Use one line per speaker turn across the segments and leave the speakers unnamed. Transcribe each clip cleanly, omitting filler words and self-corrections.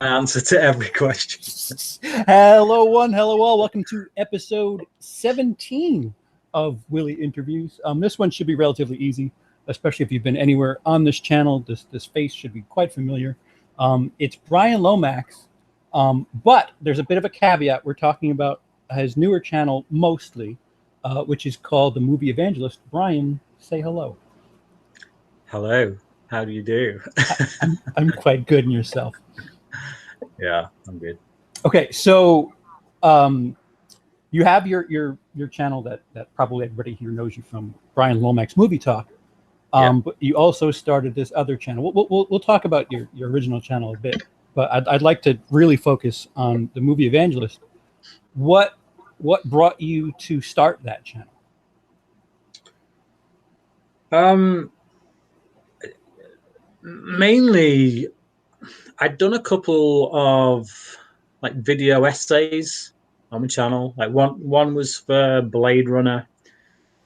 answer to every question.
Hello, one. Hello, all. Welcome to episode 17 of WILI Interviews. This one should be relatively easy, especially if you've been anywhere on this channel. This face should be quite familiar. It's Bryan Lomax, but there's a bit of a caveat. We're talking about his newer channel mostly, which is called the Movie Evangelist. Bryan, say hello.
Hello. How do you do?
I'm quite good, and yourself?
Yeah, I'm good.
Okay, so you have your channel that probably everybody here knows you from, Bryan Lomax Movie Talk. But you also started this other channel. We'll talk about your original channel a bit, but I'd like to really focus on the Movie Evangelist. What brought you to start that channel?
Mainly, I'd done a couple of like video essays on my channel. Like one was for Blade Runner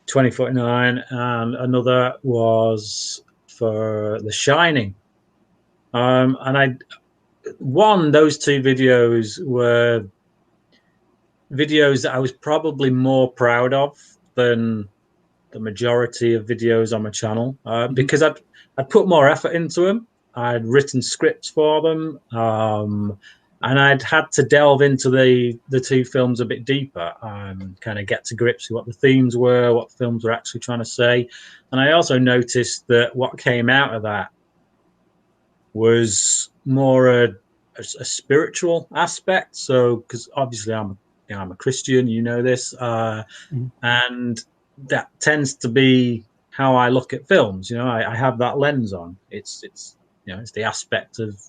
2049, and another was for The Shining. And those two videos were videos that I was probably more proud of than the majority of videos on my channel, because I'd put more effort into them. I'd written scripts for them, and I'd had to delve into the two films a bit deeper and kind of get to grips with what the themes were, what films were actually trying to say. And I also noticed that what came out of that was more a spiritual aspect. So, because obviously I'm a Christian, you know this, and that tends to be how I look at films. You know, I have that lens on. It's the aspect of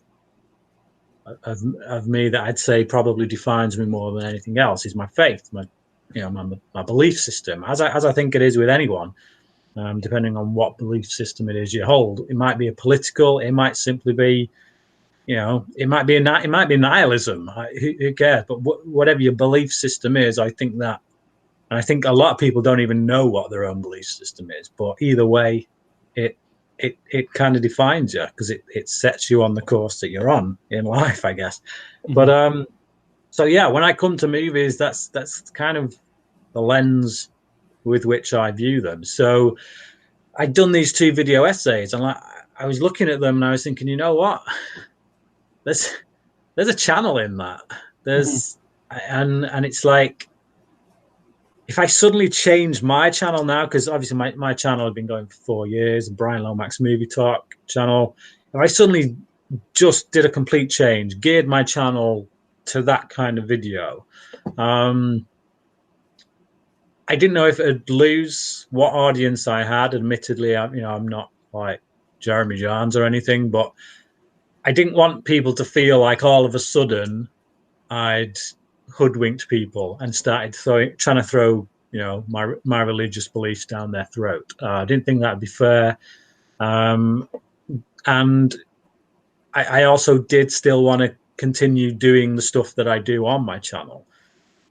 me that I'd say probably defines me more than anything else is my faith, my belief system, as I think it is with anyone. Depending on what belief system it is you hold, it might be a political, it might simply be, it might be nihilism. Who cares? But whatever your belief system is, I think that. And I think a lot of people don't even know what their own belief system is. But either way, it kind of defines you, because it sets you on the course that you're on in life, I guess. But so yeah, when I come to movies, that's kind of the lens with which I view them. So I'd done these two video essays, and I was looking at them and I was thinking, you know what? There's a channel in that. And it's like, if I suddenly change my channel now, because obviously my channel had been going for 4 years, Bryan Lomax Movie Talk channel, if I suddenly just did a complete change, geared my channel to that kind of video, I didn't know if it'd lose what audience I had. Admittedly, I'm not like Jeremy Jahns or anything, but I didn't want people to feel like all of a sudden I'd hoodwinked people and started trying to throw my religious beliefs down their throat. I didn't think that'd be fair, and I also did still want to continue doing the stuff that I do on my channel.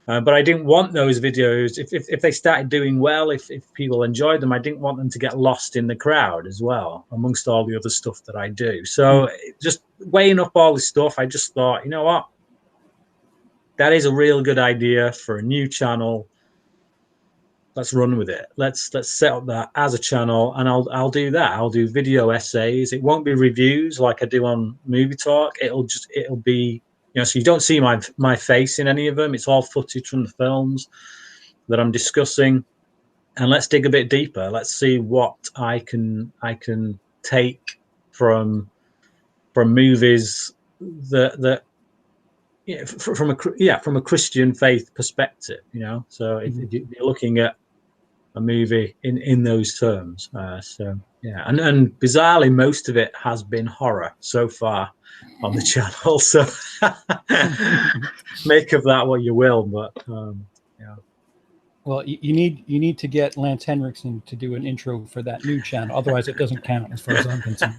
But I didn't want those videos, if they started doing well, if people enjoyed them, I didn't want them to get lost in the crowd as well, amongst all the other stuff that I do. So just weighing up all this stuff, I just thought, you know what? That is a real good idea for a new channel. Let's run with it. Let's set up that as a channel, and I'll do that. I'll do video essays. It won't be reviews like I do on Movie Talk. It'll be, so you don't see my face in any of them. It's all footage from the films that I'm discussing. And let's dig a bit deeper. Let's see what I can take from movies that from a Christian faith perspective. So if you're looking at a movie in those terms, so yeah, and bizarrely, most of it has been horror so far on the channel. So make of that what you will, but yeah.
Well, you need to get Lance Henriksen to do an intro for that new channel. Otherwise, it doesn't count as far as I'm concerned.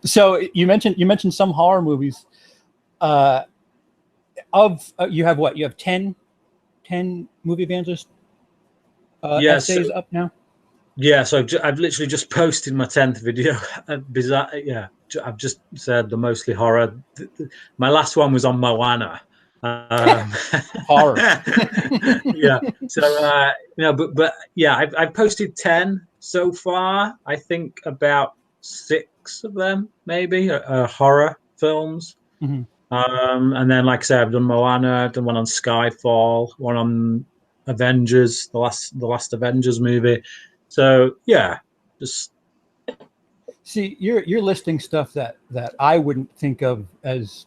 So you mentioned some horror movies. You have what? You have 10 Movie Evangelist essays up now?
Yeah, so I've literally just posted my 10th video. Bizarre, yeah. I've just said the mostly horror. My last one was on Moana. Um,
Horror.
yeah. So but yeah, I've posted 10 so far. I think about 6 of them maybe are horror films.
Hmm.
And then, like I said, I've done Moana. I've done one on Skyfall, one on Avengers, the last Avengers movie. So yeah, just
See, you're listing stuff that I wouldn't think of as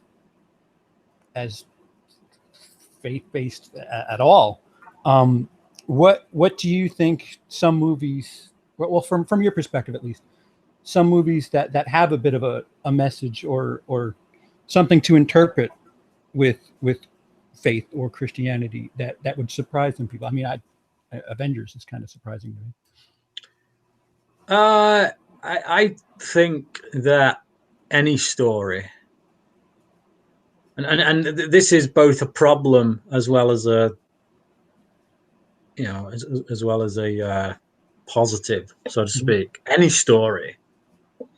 faith based at all. Um, what do you think some movies? Well, from your perspective at least, some movies that have a bit of a message or something to interpret with faith or Christianity that would surprise some people. I mean, Avengers is kind of surprising to me.
I think that any story, and this is both a problem as well as a as well as a positive, so to
Mhm.
speak. Any story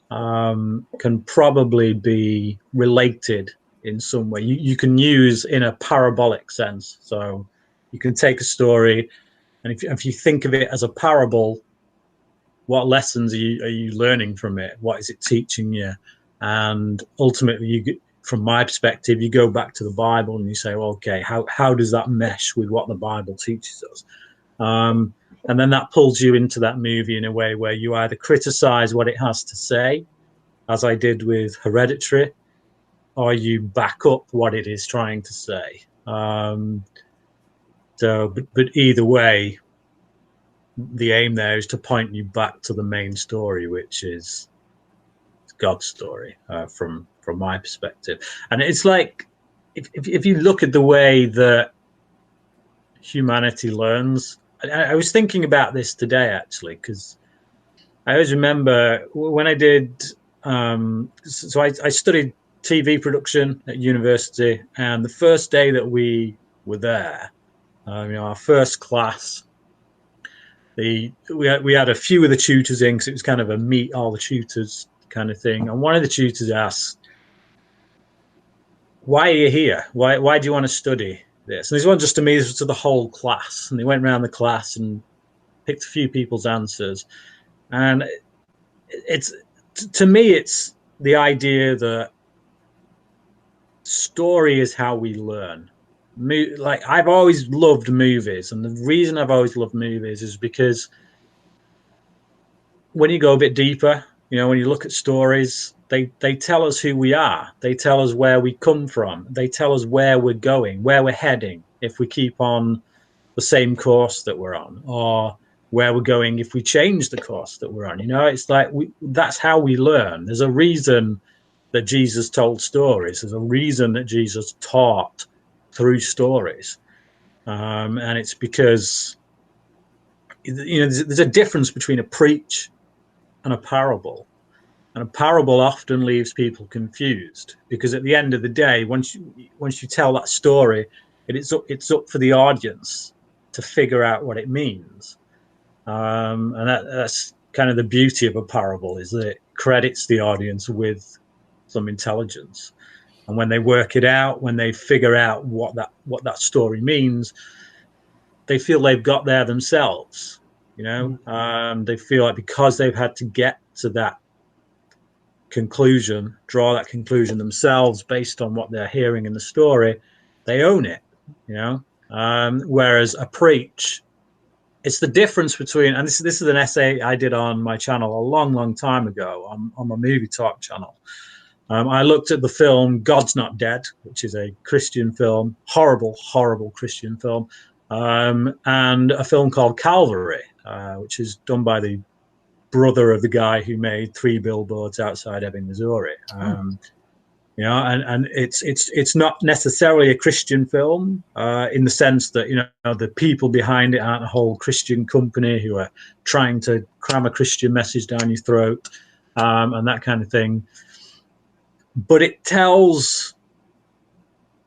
can probably be related in some way. You can use in a parabolic sense. So you can take a story, and if you think of it as a parable, what lessons are you learning from it? What is it teaching you? And ultimately, from my perspective, you go back to the Bible and you say, well, okay, how does that mesh with what the Bible teaches us? And then that pulls you into that movie in a way where you either criticize what it has to say, as I did with Hereditary, or you back up what it is trying to say. But either way, the aim there is to point you back to the main story, which is God's story, from my perspective. And it's like if you look at the way that humanity learns, I was thinking about this today actually, because I always remember when I did. So I studied TV production at university, and the first day that we were there, our first class, we had a few of the tutors in because it was kind of a meet all the tutors kind of thing. And one of the tutors asked, "Why are you here? Why do you want to study this?" And this wasn't just to me; this was to the whole class. And they went around the class and picked a few people's answers. And it's to me, it's the idea that story is how we learn. Like I've always loved movies, and the reason I've always loved movies is because when you go a bit deeper, when you look at stories, they tell us who we are. They tell us where we come from. They tell us where we're going, where we're heading if we keep on the same course that we're on, or where we're going if we change the course that we're on. It's like that's how we learn. There's a reason that Jesus told stories. There's a reason that Jesus taught through stories. And it's because there's a difference between a preach and a parable. And a parable often leaves people confused because at the end of the day, once you tell that story, it's up for the audience to figure out what it means. And that's kind of the beauty of a parable, is that it credits the audience with some intelligence. And when they work it out, when they figure out what that story means, they feel they've got there themselves. They feel like because they've had to get to that conclusion, draw that conclusion themselves based on what they're hearing in the story, they own it. Whereas a preach, it's the difference between, and this is an essay I did on my channel a long, long time ago on my movie talk channel. I looked at the film God's Not Dead, which is a Christian film, horrible, horrible Christian film, and a film called Calvary, which is done by the brother of the guy who made Three Billboards Outside Ebbing, Missouri. And it's not necessarily a Christian film in the sense that the people behind it aren't a whole Christian company who are trying to cram a Christian message down your throat and that kind of thing. But it tells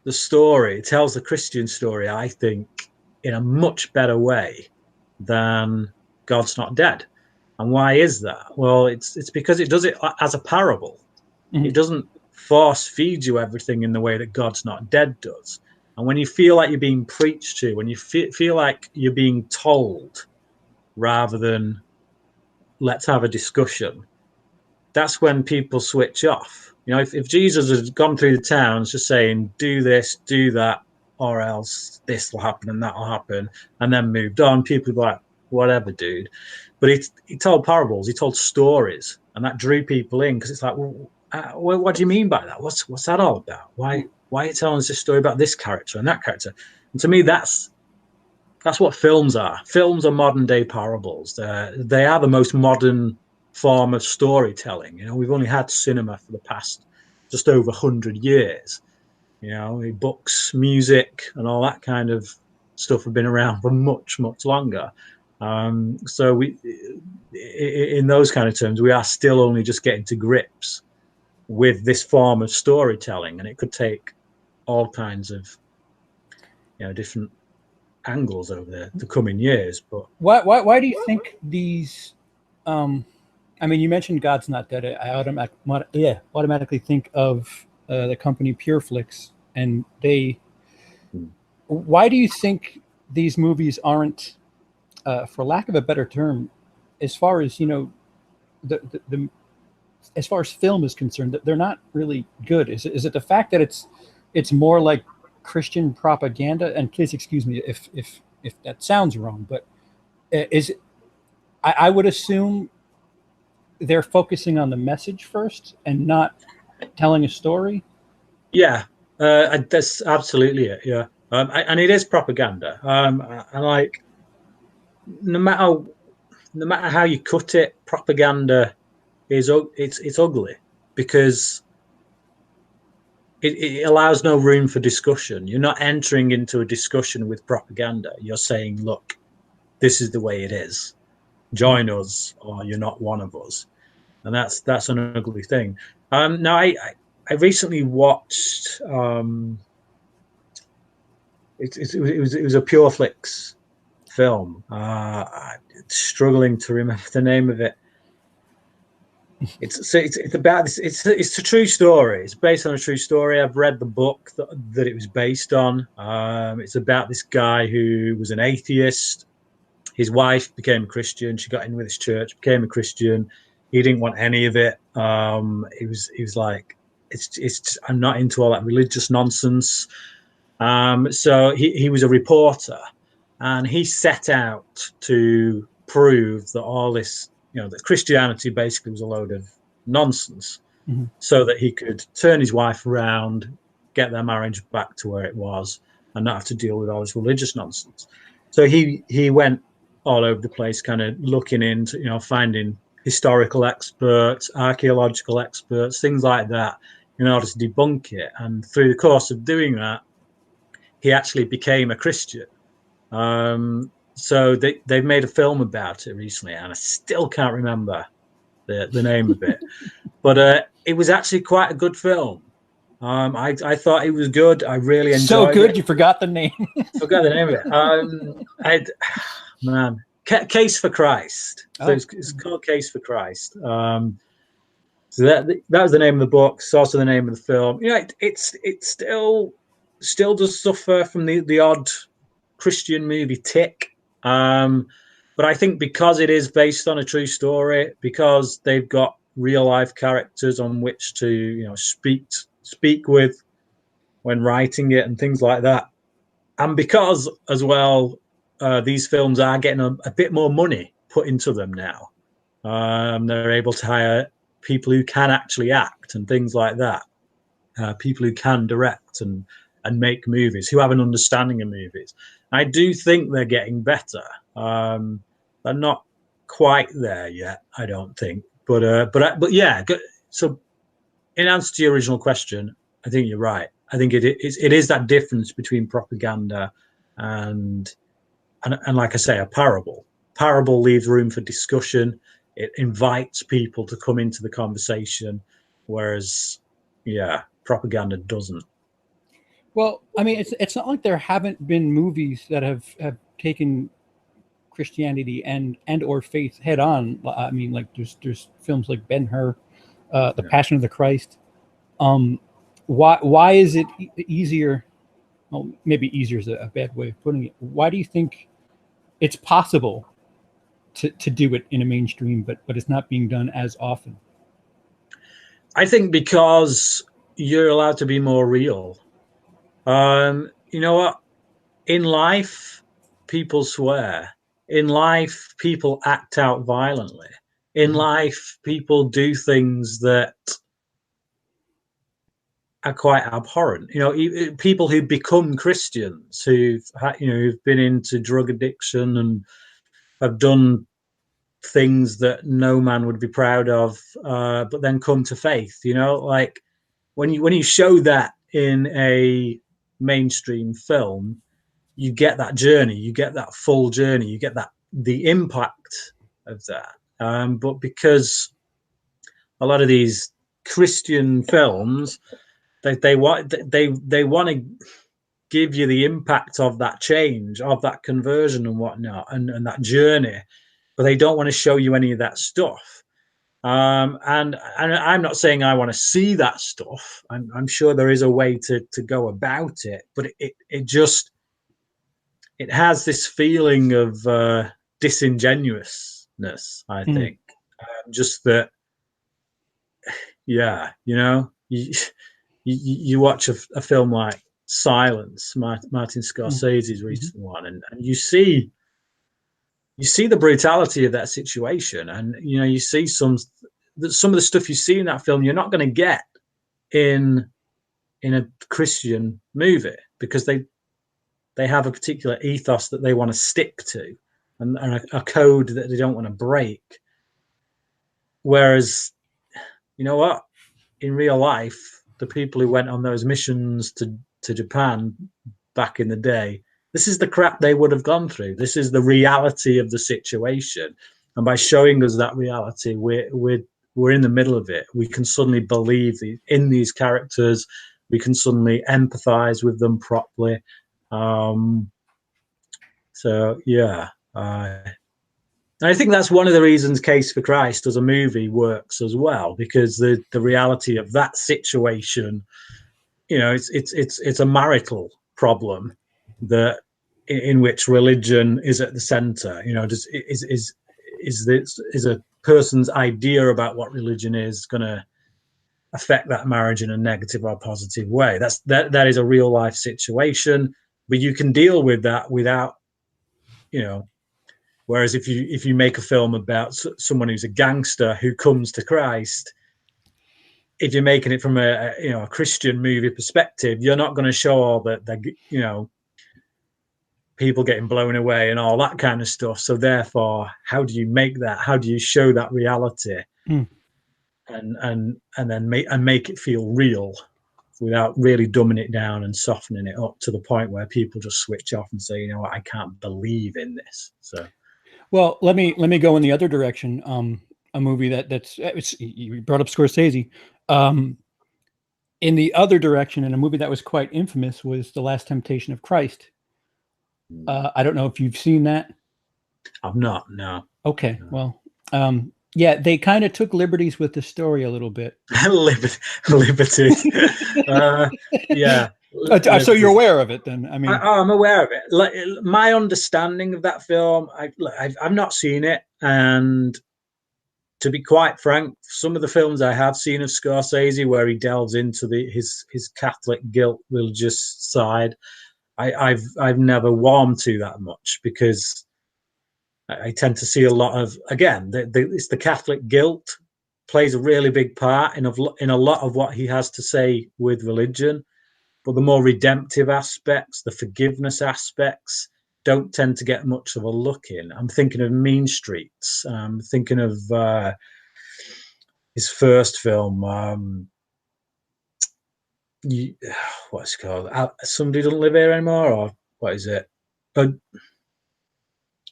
the story, it tells the Christian story, I think, in a much better way than God's Not Dead. And why is that? Well, it's because it does it as a parable.
Mhm.
It doesn't force feed you everything in the way that God's Not Dead does. And when you feel like you're being preached to, when you feel like you're being told rather than let's have a discussion, that's when people switch off. You know, if Jesus had gone through the towns just saying, do this, do that, or else this will happen and that will happen, and then moved on, people would be like, whatever, dude. But he told parables, he told stories, and that drew people in because it's like, well, what do you mean by that? What's that all about? Why are you telling us this story about this character and that character? And to me, that's what films are. Films are modern day parables. They are the most modern form of storytelling. You know, we've only had cinema for the past just over 100 years. You know, books, music, and all that kind of stuff have been around for much, much longer. So in those kind of terms, we are still only just getting to grips with this form of storytelling, and it could take all kinds of, you know, different angles over the coming years. But
Why do you think these? I mean, you mentioned God's Not Dead. I automatically think of the company PureFlix, and they. Why do you think these movies aren't, for lack of a better term, as far as the as far as film is concerned, that they're not really good? Is it the fact that it's more like Christian propaganda? And please excuse me if that sounds wrong, but is I would assume they're focusing on the message first and not telling a story.
yeah, that's absolutely it. Yeah, and it is propaganda. And like no matter no matter how you cut it, propaganda is it's ugly because it allows no room for discussion. You're not entering into a discussion with propaganda. You're saying, look, this is the way it is. Join us, or you're not one of us, and that's an ugly thing. Now, I recently watched. It was a PureFlix film. Struggling to remember the name of it. It's about this. It's a true story. It's based on a true story. I've read the book that it was based on. It's about this guy who was an atheist. His wife became a Christian. She got in with his church, became a Christian. He didn't want any of it. He was like, I'm not into all that religious nonsense. So he was a reporter, and he set out to prove that all this, you know, that Christianity basically was a load of nonsense,
Mm-hmm.
so that he could turn his wife around, get their marriage back to where it was, and not have to deal with all this religious nonsense. So he went all over the place, kind of looking into, you know, finding historical experts, archaeological experts, things like that, in order to debunk it. And through the course of doing that, he actually became a Christian. So they've made a film about it recently, and I still can't remember the name of it. But it was actually quite a good film. I thought it was good. I really
So
enjoyed
good,
it.
you forgot the name.
Forgot the name of it. Man, Case for Christ. So
Oh.
it's called Case for Christ. So that was the name of the book. It's also the name of the film. Yeah, it still does suffer from the odd Christian movie tick. But I think because it is based on a true story, because they've got real life characters on which to, you know, speak with when writing it and things like that, and because as well these films are getting a bit more money put into them now. They're able to hire people who can actually act and things like that. People who can direct and make movies, who have an understanding of movies. I do think they're getting better. They're not quite there yet, I don't think. But yeah. So, in answer to your original question, I think you're right. I think it is that difference between propaganda and like I say, a parable. Parable leaves room for discussion. It invites people to come into the conversation, whereas, yeah, propaganda doesn't.
Well, I mean, it's not like there haven't been movies that have taken Christianity and or faith head on. I mean, like there's films like Ben-Hur, The Passion of the Christ. Why is it easier? Well, maybe easier is a bad way of putting it. Why do you think it's possible to do it in a mainstream, but it's not being done as often?
I think because you're allowed to be more real. You know what? In life, people swear. In life, people act out violently. In life, people do things that are quite abhorrent. You know, people who become Christians, who've been into drug addiction and have done things that no man would be proud of, but then come to faith. You know, like when you show that in a mainstream film, you get that journey, you get that full journey, you get the impact of that. But because a lot of these Christian films, they want to give you the impact of that change, of that conversion and whatnot, and that journey, but they don't want to show you any of that stuff. And I'm not saying I want to see that stuff. I'm sure there is a way to go about it, but it has this feeling of disingenuousness, I think. Just that, yeah, you know, you watch a film like Silence, Martin Scorsese's recent one, and you see the brutality of that situation, and you know, you see some of the stuff you see in that film you're not going to get in a Christian movie, because they have a particular ethos that they want to stick to, and a code that they don't want to break. Whereas, you know what, in real life, the people who went on those missions to Japan back in the day, this is the crap they would have gone through. This is the reality of the situation. And by showing us that reality, we're in the middle of it. We can suddenly believe in these characters. We can suddenly empathize with them properly. So yeah, and I think that's one of the reasons Case for Christ as a movie works as well, because the reality of that situation, you know, it's a marital problem that in which religion is at the center. You know, is a person's idea about what religion is going to affect that marriage in a negative or positive way? That is a real life situation, but you can deal with that without, you know. Whereas if you make a film about someone who's a gangster who comes to Christ, if you're making it from a Christian movie perspective, you're not going to show all the you know, people getting blown away and all that kind of stuff. So therefore, how do you make that? How do you show that reality, and then make it feel real without really dumbing it down and softening it up to the point where people just switch off and say, you know what, I can't believe in this. So.
Well, let me go in the other direction. A movie that's you brought up Scorsese. In the other direction, and a movie that was quite infamous was The Last Temptation of Christ. I don't know if you've seen that.
I've not. No.
Okay. No. Well, yeah, they kind of took liberties with the story a little bit.
Liberties. Yeah.
So you're aware of it, then? I mean,
I'm aware of it. Like, my understanding of that film, I've not seen it, and to be quite frank, some of the films I have seen of Scorsese, where he delves into his Catholic guilt religious side, I've never warmed to that much, because I tend to see a lot of, again, it's the Catholic guilt plays a really big part in a lot of what he has to say with religion. But the more redemptive aspects, the forgiveness aspects, don't tend to get much of a look in. I'm thinking of Mean Streets. I'm thinking of his first film. What's it called? Somebody Doesn't Live Here Anymore, or what is it?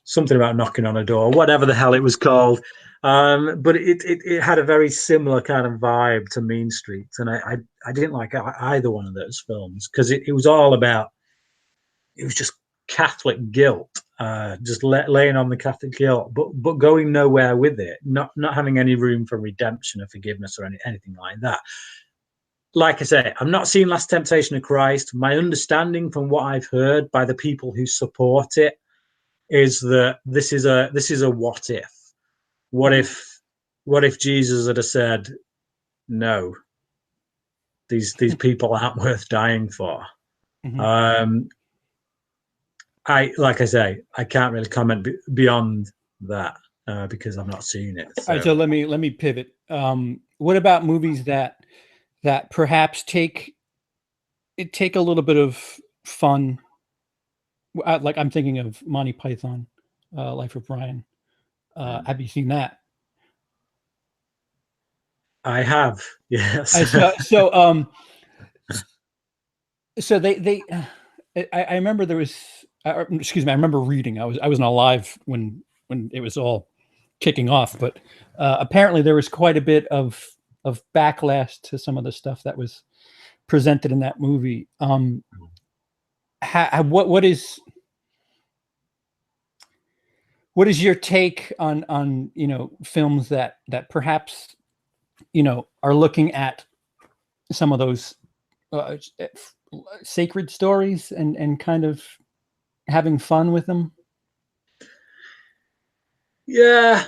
Something about knocking on a door, whatever the hell it was called. But it had a very similar kind of vibe to Mean Streets, and I didn't like either one of those films, because it was all about, it was just Catholic guilt, just laying on the Catholic guilt, but going nowhere with it, not having any room for redemption or forgiveness or anything like that. Like I say, I'm not seeing Last Temptation of Christ. My understanding from what I've heard by the people who support it is that this is a what if. What if Jesus had said, no, these people aren't worth dying for? Like I say, I can't really comment beyond that because I've not seen it. So.
All right, so let me pivot. What about movies that perhaps take a little bit of fun? Like I'm thinking of Monty Python, Life of Brian. Have you seen that?
I have, yes.
So they I remember there was, excuse me, I remember reading. I wasn't alive when it was all kicking off, but apparently there was quite a bit of backlash to some of the stuff that was presented in that movie. What is your take on films that perhaps are looking at some of those sacred stories and kind of having fun with them?
Yeah.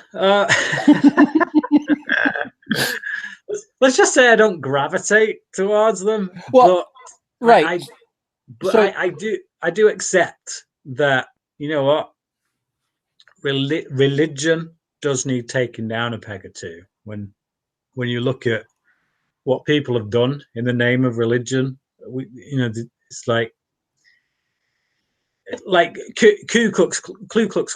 Let's just say I don't gravitate towards them.
Well,
but
right.
I do accept that, you know what, religion does need taking down a peg or two. When you look at what people have done in the name of religion, it's like Ku Klux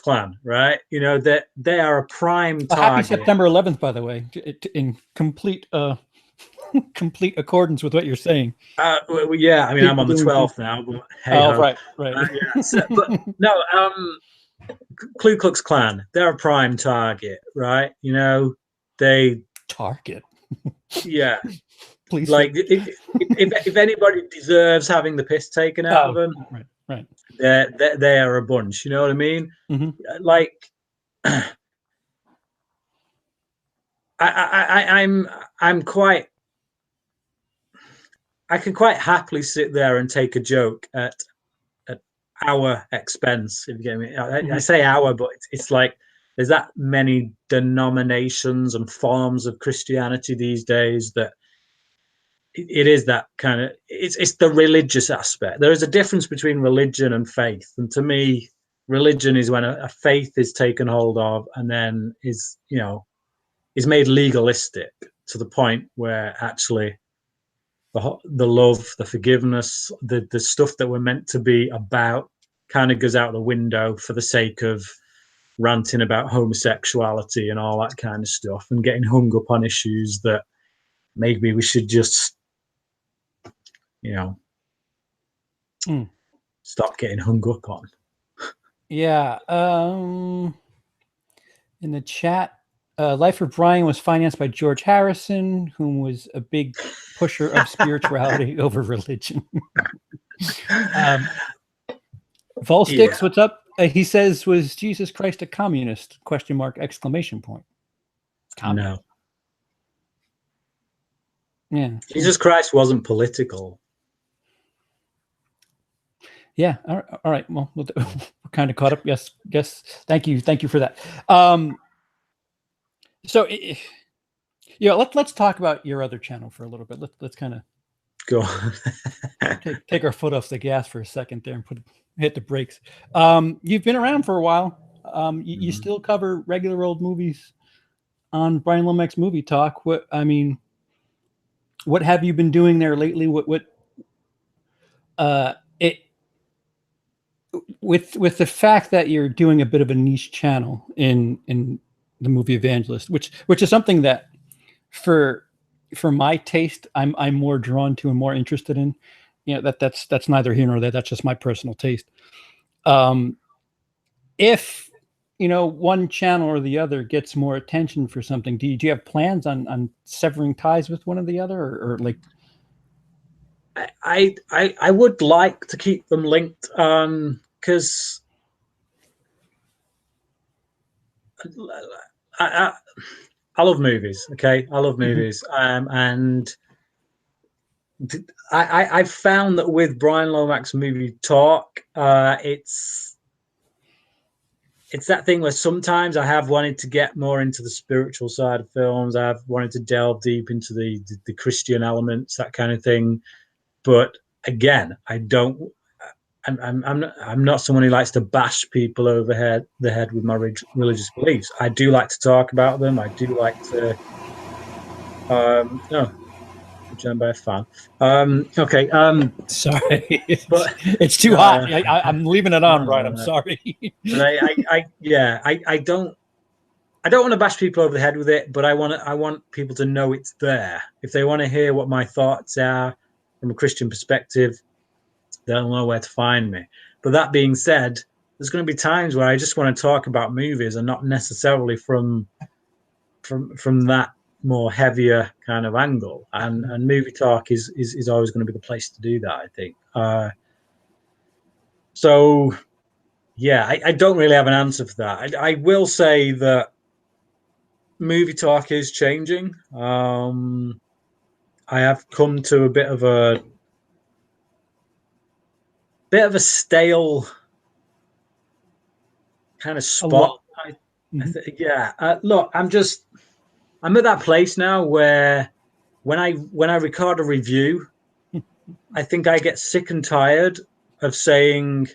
Klan, right? They are a prime target.
Happy September 11th, by the way, in complete complete accordance with what you're saying.
Well, yeah, I mean, I'm on the 12th now, but hey,
right.
Yeah, but no, Ku Klux Klan, they're a prime target, right? They
target.
Yeah.
Please.
Like if anybody deserves having the piss taken out of them,
right.
They are a bunch. You know what I mean?
Mm-hmm.
Like, I'm quite. I can quite happily sit there and take a joke at our expense. If you get me, I say our, but it's like there's that many denominations and forms of Christianity these days that it is that kind of it's the religious aspect. There is a difference between religion and faith, and to me, religion is when a faith is taken hold of and then is made legalistic to the point where actually the love, the forgiveness, the stuff that we're meant to be about kind of goes out the window for the sake of ranting about homosexuality and all that kind of stuff and getting hung up on issues that maybe we should just stop getting hung up on.
Yeah. In the chat, Life of Brian was financed by George Harrison, whom was a big pusher of spirituality over religion. Volstix, what's up? He says, was Jesus Christ a communist? ? Exclamation point.
No.
Yeah.
Jesus Christ wasn't political.
Yeah. All right. Well, we're kind of caught up. Yes. Thank you for that. So, let's talk about your other channel for a little bit. Let's kind of
go on.
take our foot off the gas for a second there and hit the brakes. You've been around for a while. You still cover regular old movies on Bryan Lomax Movie Talk. What have you been doing there lately? With the fact that you're doing a bit of a niche channel in the Movie Evangelist, which is something that for my taste I'm more drawn to and more interested in. That's neither here nor there. That's just my personal taste. If one channel or the other gets more attention for something, do you have plans on severing ties with one or the other, or like?
I would like to keep them linked on because I love movies. Okay, I love movies, and I've found that with Bryan Lomax Movie Talk, it's that thing where sometimes I have wanted to get more into the spiritual side of films. I've wanted to delve deep into the Christian elements, that kind of thing. But again, I don't. I'm not someone who likes to bash people over the head with my religious beliefs. I do like to talk about them. I do like to. No, joined by a fan. Okay.
Sorry,
but
it's too hot. I'm leaving it on, Brian. I'm sorry.
But I don't want to bash people over the head with it, but I want people to know it's there. If they want to hear what my thoughts are from a Christian perspective, they'll know where to find me. But that being said, there's going to be times where I just want to talk about movies and not necessarily from that more heavier kind of angle. And movie talk is always going to be the place to do that, I think. So yeah, I don't really have an answer for that. I will say that movie talk is changing. I have come to a bit of a stale kind of spot. Look, I'm at that place now where when I record a review, I think I get sick and tired of saying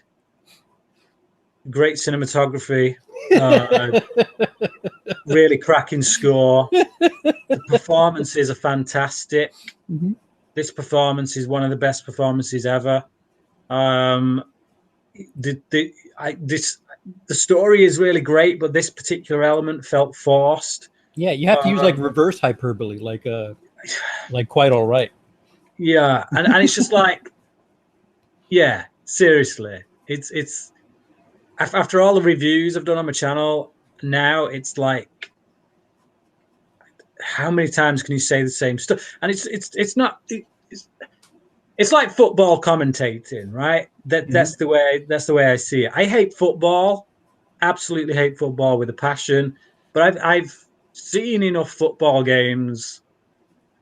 great cinematography, really cracking score. The performances are fantastic. This performance is one of the best performances ever. The story is really great, but this particular element felt forced.
Yeah, you have to use like reverse hyperbole, like quite all right.
Yeah, and it's just like, yeah, seriously, it's after all the reviews I've done on my channel, now it's like, how many times can you say the same stuff? And it's like football commentating, right? That's the way I see it. I hate football, absolutely hate football with a passion. But I've seen enough football games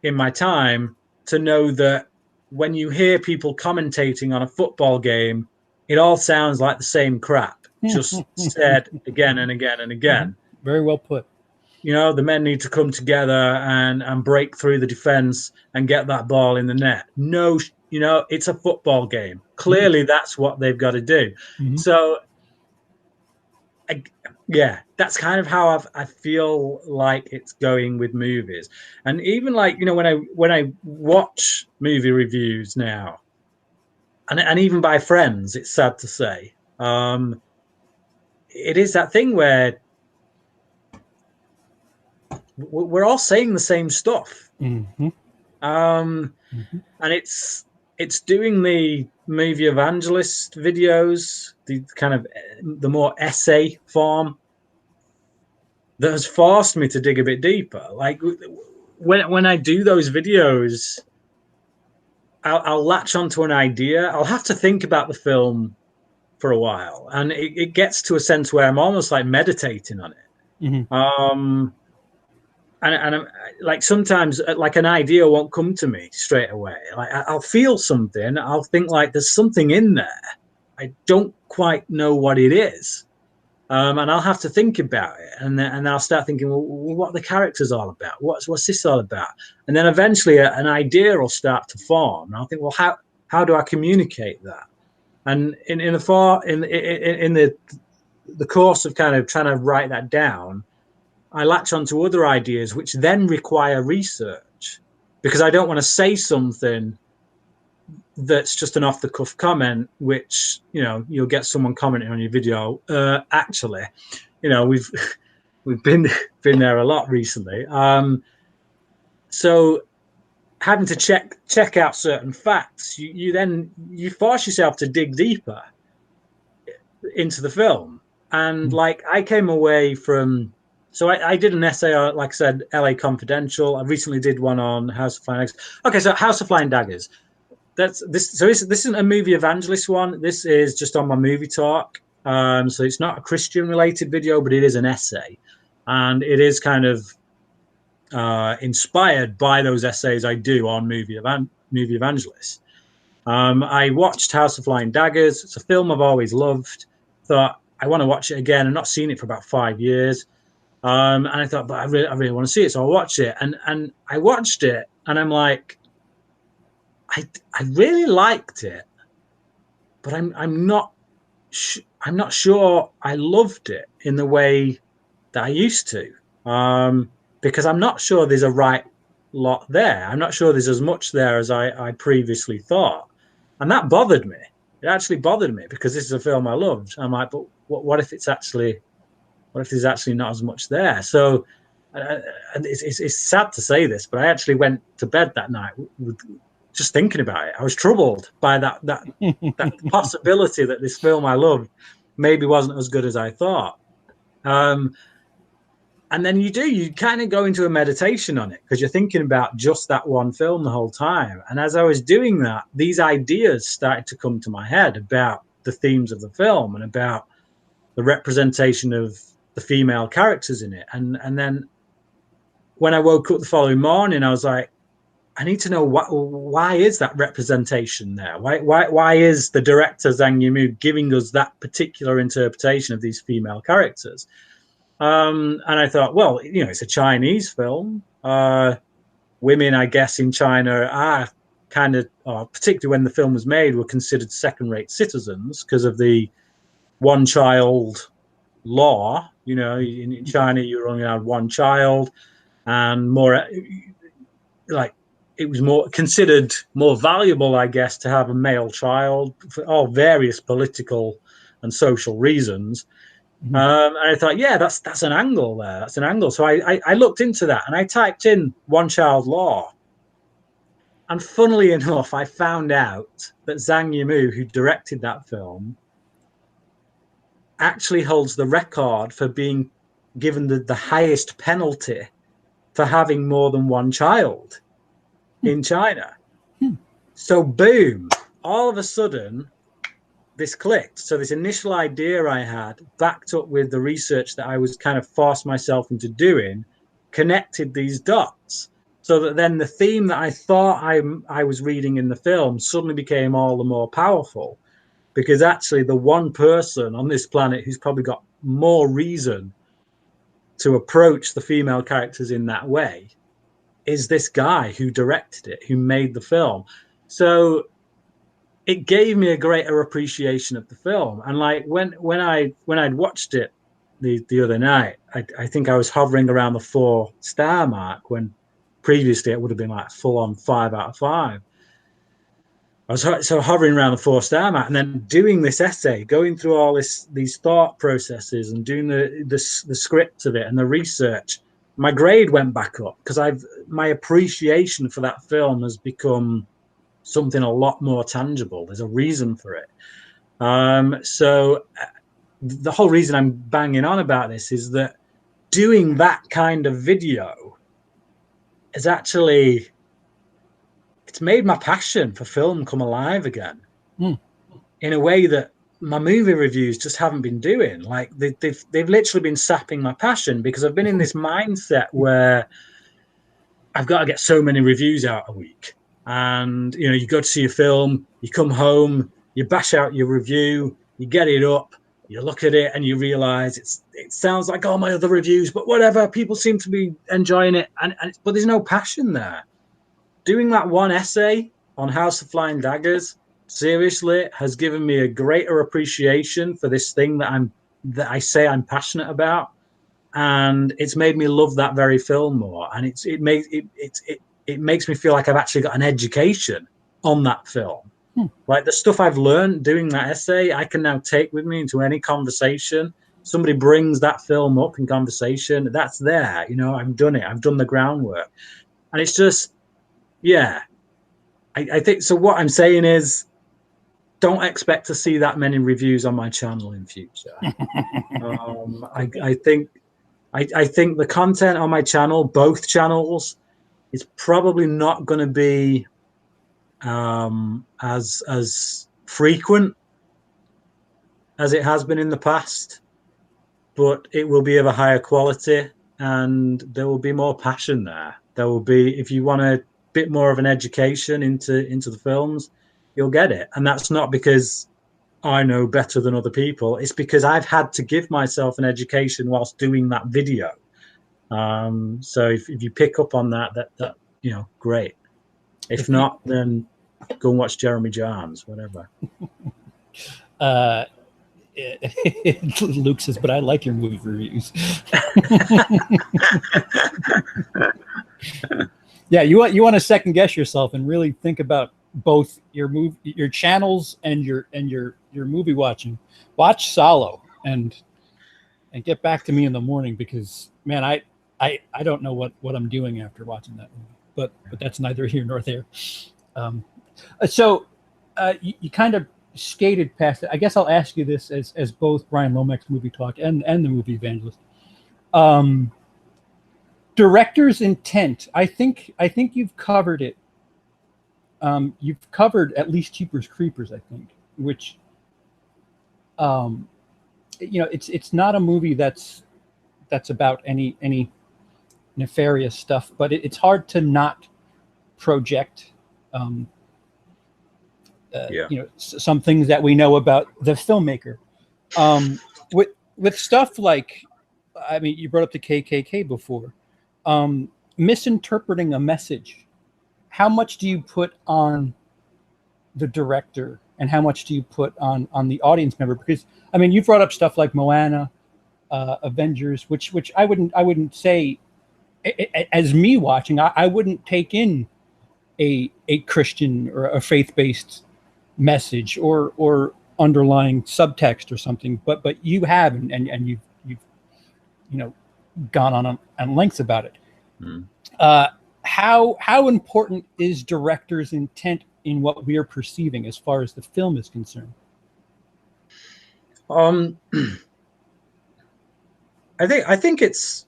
in my time to know that when you hear people commentating on a football game, it all sounds like the same crap, just said again and again and again.
Very well put.
You know, the men need to come together and break through the defense and get that ball in the net. No, you know, it's a football game. Clearly, that's what they've got to do. So, yeah, that's kind of how I feel like it's going with movies. And even like, you know, when I watch movie reviews now, and even by friends, it's sad to say, it is that thing where we're all saying the same stuff. And it's doing the Movie Evangelist videos, the kind of the more essay form, that has forced me to dig a bit deeper. Like when I do those videos, I'll latch onto an idea. I'll have to think about the film for a while, and it gets to a sense where I'm almost like meditating on it. And I'm, like, sometimes like an idea won't come to me straight away. Like I'll feel something. I'll think like there's something in there. I don't quite know what it is. And I'll have to think about it, and I'll start thinking, well, what are the characters all about? What's this all about? And then eventually an idea will start to form, and I'll think, well, how do I communicate that? And in the course of kind of trying to write that down, I latch onto other ideas, which then require research, because I don't want to say something that's just an off-the-cuff comment, which, you know, you'll get someone commenting on your video. Actually, you know, we've been there a lot recently. So having to check out certain facts, you force yourself to dig deeper into the film. And like, I came away from, so I did an essay on, like I said, LA Confidential. I recently did one on House of Flying Daggers. Okay, so House of Flying Daggers. that's this. So this isn't a Movie Evangelist one. This is just on my movie talk. So it's not a Christian related video, but it is an essay, and it is kind of inspired by those essays I do on Movie Evangelist. I watched House of Flying Daggers. It's a film I've always loved. Thought I want to watch it again. I've not seen it for about 5 years. And I thought, but I really want to see it, so I'll watch it. And I watched it, and I'm like, I really liked it, but I'm not sure I loved it in the way that I used to, because I'm not sure there's a right lot there. I'm not sure there's as much there as I previously thought, and that bothered me. It actually bothered me because this is a film I loved. I'm like, but what if there's actually not as much there? So it's sad to say this, but I actually went to bed that night just thinking about it. I was troubled by that possibility that this film I loved maybe wasn't as good as I thought. And then you kind of go into a meditation on it because you're thinking about just that one film the whole time. And as I was doing that, these ideas started to come to my head about the themes of the film and about the representation of the female characters in it. And then when I woke up the following morning, I was like, I need to know why is that representation there? Why is the director Zhang Yimou giving us that particular interpretation of these female characters? And I thought, well, it's a Chinese film. Women, I guess, in China are kind of, particularly when the film was made, were considered second-rate citizens because of the one-child law. In China, you're only allowed one child, and more like it was more considered more valuable, I guess, to have a male child for all various political and social reasons. Mm-hmm. And I thought, yeah, that's an angle there. That's an angle. So I looked into that and I typed in one-child law. And funnily enough, I found out that Zhang Yimou, who directed that film, actually holds the record for being given the highest penalty for having more than one child in China. So boom, all of a sudden this clicked. So this initial idea I had, backed up with the research that I was kind of forced myself into doing, connected these dots, so that then the theme that I thought I was reading in the film suddenly became all the more powerful, because actually the one person on this planet who's probably got more reason to approach the female characters in that way is this guy who directed it, who made the film. So it gave me a greater appreciation of the film. And like when I'd watched it the other night, I think I was hovering around the 4-star mark, when previously it would have been like full on 5 out of 5. I was so hovering around the 4-star mark, and then doing this essay, going through all these thought processes and doing the script of it and the research, my grade went back up because my appreciation for that film has become something a lot more tangible. There's a reason for it. So the whole reason I'm banging on about this is that doing that kind of video is actually, it's made my passion for film come alive again in a way that my movie reviews just haven't been doing. Like they've literally been sapping my passion, because I've been in this mindset where I've got to get so many reviews out a week. And, you go to see a film, you come home, you bash out your review, you get it up, you look at it and you realize it sounds like all my other reviews, but whatever, people seem to be enjoying it. But there's no passion there. Doing that one essay on House of Flying Daggers, seriously, has given me a greater appreciation for this thing that I say I'm passionate about. And it's made me love that very film more. And it makes me feel like I've actually got an education on that film. Like the stuff I've learned doing that essay, I can now take with me into any conversation. Somebody brings that film up in conversation, that's there. I've done it. I've done the groundwork. And it's just, yeah. I think, so what I'm saying is, don't expect to see that many reviews on my channel in future. I think the content on my channel, both channels, is probably not going to be as frequent as it has been in the past, but it will be of a higher quality, and there will be more passion there. There will be, if you want a bit more of an education into the films, you'll get it. And that's not because I know better than other people. It's because I've had to give myself an education whilst doing that video. So if you pick up on that, great. If not, then go and watch Jeremy Jahns, whatever.
Luke says, but I like your movie reviews. Yeah, you want to second guess yourself and really think about both your channels and your movie watching. Watch Solo and get back to me in the morning, because man, I don't know what I'm doing after watching that movie. But that's neither here nor there. So you kind of skated past it. I guess I'll ask you this as both Bryan Lomax Movie Talk and the Movie Evangelist. Director's intent. I think you've covered it. You've covered at least Jeepers Creepers, I think, which it's not a movie that's about any nefarious stuff, but it's hard to not project some things that we know about the filmmaker. With stuff like, I mean, you brought up the KKK before, misinterpreting a message. How much do you put on the director, and how much do you put on the audience member? Because I mean, you brought up stuff like Moana, Avengers, which I wouldn't say, as me watching, I wouldn't take in a Christian or a faith-based message or underlying subtext or something, but you have, and you've gone on lengths about it. How important is director's intent in what we are perceiving as far as the film is concerned?
I think it's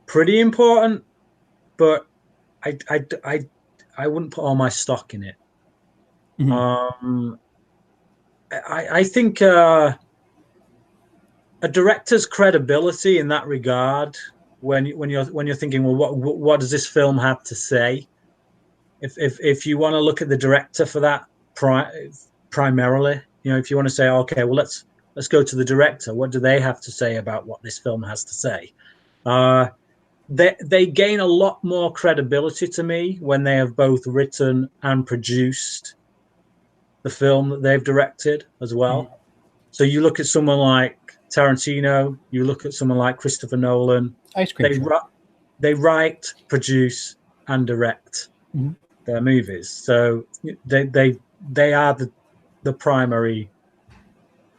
pretty important, but I wouldn't put all my stock in it. Mm-hmm. I think a director's credibility in that regard, when you're thinking, well, what does this film have to say? If you want to look at the director for that primarily, if you want to say, okay, well, let's go to the director. What do they have to say about what this film has to say? They gain a lot more credibility to me when they have both written and produced the film that they've directed as well. Mm. So you look at someone like Tarantino, you look at someone like Christopher Nolan. They write, produce, and direct their movies. So they are the primary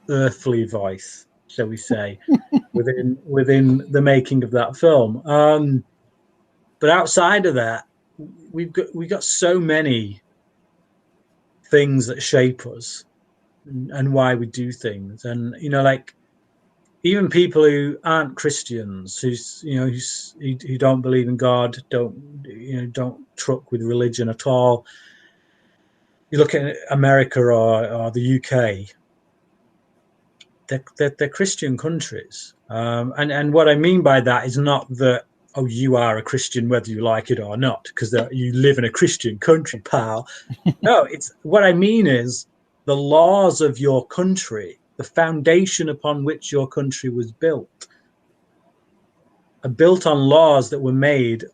earthly voice, shall we say, within the making of that film. But outside of that, we've got so many things that shape us and why we do things, and like even people who aren't Christians, who don't believe in God, don't truck with religion at all. You look at America or the UK. They're Christian countries, and what I mean by that is not that, oh, you are a Christian whether you like it or not, because you live in a Christian country, pal. No, it's what I mean is the laws of your country, the foundation upon which your country was built, are built on laws that were made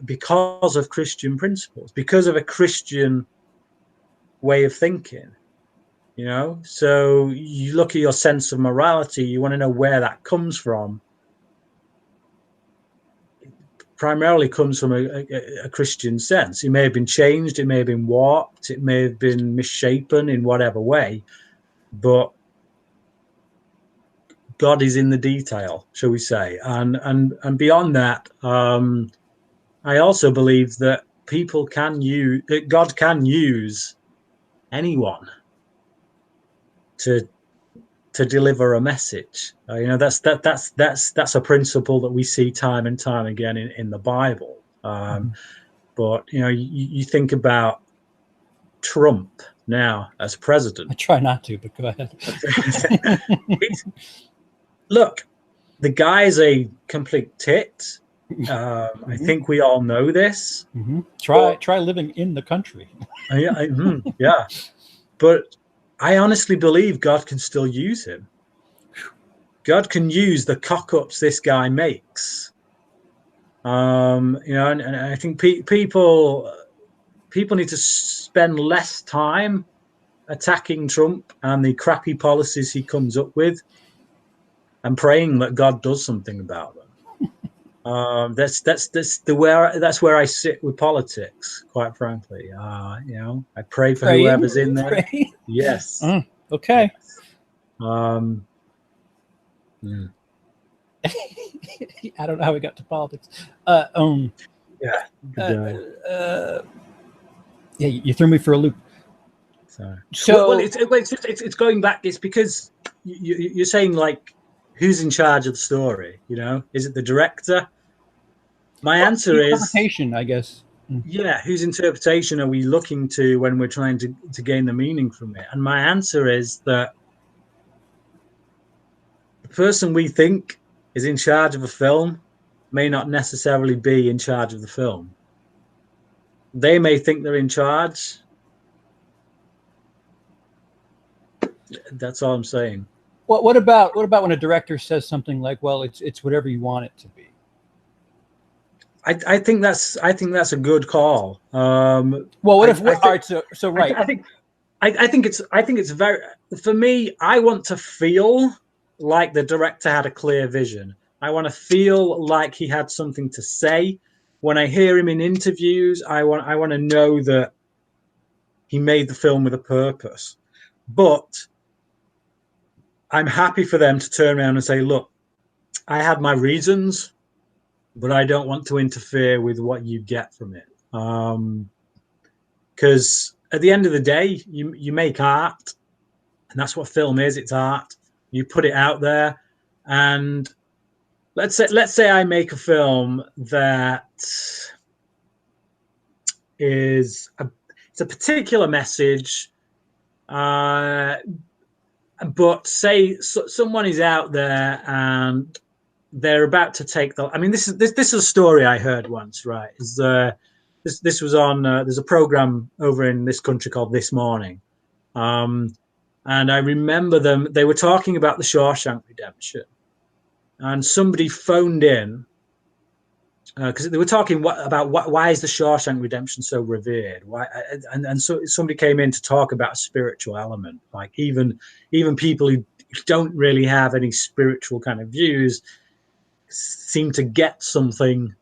because of Christian principles, because of a Christian way of thinking. So you look at your sense of morality, you want to know where that comes from. It primarily comes from a Christian sense. It may have been changed, it may have been warped, it may have been misshapen in whatever way, but God is in the detail, shall we say. And beyond that, I also believe that God can use anyone to deliver a message. That's a principle that we see time and time again in the Bible. But you think about Trump now as president.
I try not to, but go ahead.
Look, the guy's a complete tit. I think we all know this.
Try living in the country.
Yeah. But I honestly believe God can still use him. God can use the cock-ups this guy makes. And I think people need to spend less time attacking Trump and the crappy policies he comes up with, and praying that God does something about them. That's where I sit with politics, quite frankly. I pray for whoever's in there.
Pray?
Yes.
Okay.
Yes.
I don't know how we got to politics. You threw me for a loop.
So it's going back. It's because you're saying, like, who's in charge of the story? Is it the director? My answer is
interpretation, I guess.
Yeah, whose interpretation are we looking to when we're trying to gain the meaning from it? And my answer is that the person we think is in charge of a film may not necessarily be in charge of the film. They may think they're in charge. That's all I'm saying.
What about when a director says something like, "Well, it's whatever you want it to be"?
I think that's a good call.
Well, what if? All right, so right.
I think it's very, for me, I want to feel like the director had a clear vision. I want to feel like he had something to say. When I hear him in interviews, I want to know that he made the film with a purpose. But I'm happy for them to turn around and say, look, I had my reasons, but I don't want to interfere with what you get from it. Because at the end of the day, you make art, and that's what film is. It's art. You put it out there, and let's say I make a film that is it's a particular message, but say someone is out there and they're about to take the. I mean, this is a story I heard once. Right? This was on. There's a program over in this country called This Morning, and I remember them. They were talking about the Shawshank Redemption, and somebody phoned in because they were talking about why is the Shawshank Redemption so revered? Why? And so somebody came in to talk about a spiritual element, like even people who don't really have any spiritual kind of views seem to get something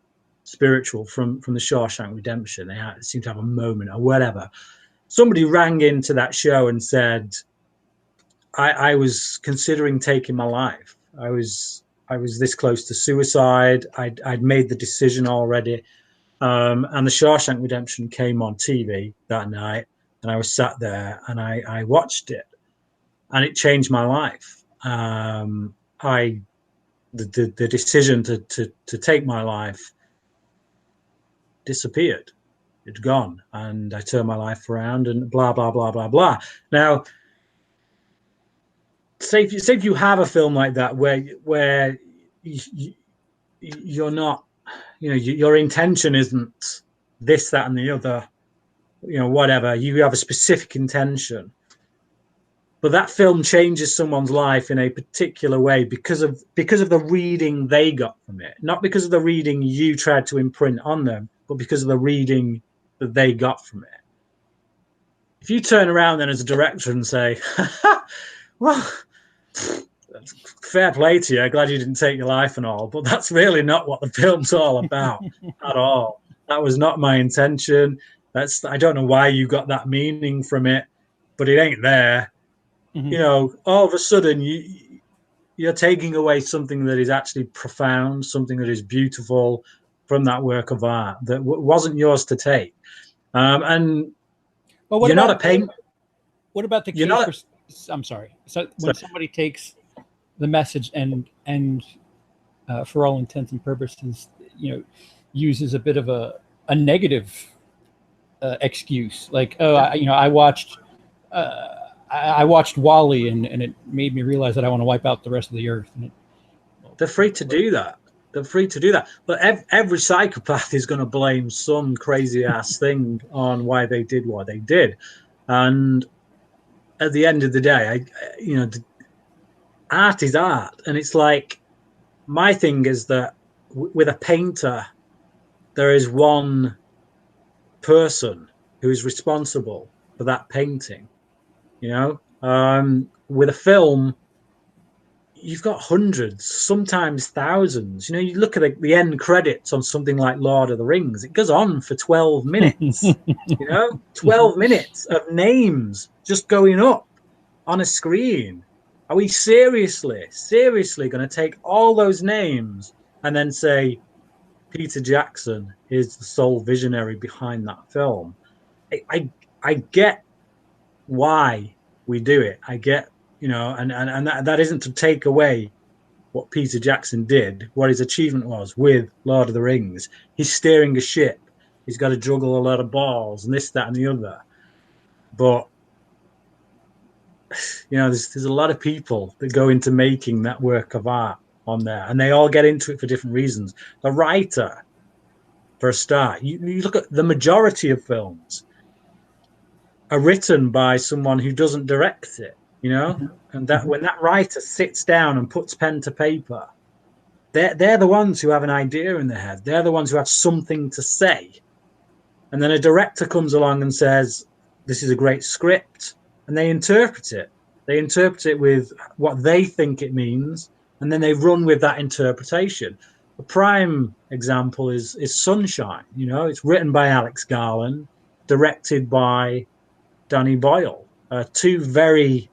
spiritual from the Shawshank Redemption. They seem to have a moment or whatever. Somebody rang into that show and said, I was considering taking my life. I was this close to suicide. I'd made the decision already. And the Shawshank Redemption came on TV that night, and I was sat there and I watched it, and it changed my life. The decision to take my life disappeared. It's gone, and I turned my life around, and blah blah blah blah blah. Now, say if you have a film like that where you're not, your intention isn't this, that, and the other, whatever. You have a specific intention, but that film changes someone's life in a particular way because of the reading they got from it, not because of the reading you tried to imprint on them, but because of the reading that they got from it. If you turn around then as a director and say, well, fair play to you, glad you didn't take your life and all, but that's really not what the film's all about at all. That was not my intention. I don't know why you got that meaning from it, but it ain't there. Mm-hmm. All of a sudden you're taking away something that is actually profound, something that is beautiful from that work of art that wasn't yours to take. And you're not a painter.
What about the case I'm sorry. So when somebody takes the message and for all intents and purposes, uses a bit of a negative excuse. Like, oh, I watched WILI, and it made me realize that I want to wipe out the rest of the earth. And
they're free to do that. They're free to do that. But every psychopath is going to blame some crazy ass thing on why they did what they did. And at the end of the day, art is art. And it's like, my thing is that with a painter, there is one person who is responsible for that painting. With a film, you've got hundreds, sometimes thousands. You look at the end credits on something like Lord of the Rings, it goes on for 12 minutes. 12 minutes of names just going up on a screen. Are we seriously going to take all those names and then say Peter Jackson is the sole visionary behind that film? I get why we do it. I get, and that isn't to take away what Peter Jackson did, what his achievement was with Lord of the Rings. He's steering a ship. He's got to juggle a lot of balls and this, that, and the other. But, there's a lot of people that go into making that work of art on there, and they all get into it for different reasons. The writer, for a start, you look at the majority of films are written by someone who doesn't direct it, and that when that writer sits down and puts pen to paper, they're the ones who have an idea in their head. They're the ones who have something to say. And then a director comes along and says, this is a great script, and they interpret it. They interpret it with what they think it means, and then they run with that interpretation. A prime example is Sunshine. It's written by Alex Garland, directed by Danny Boyle, two very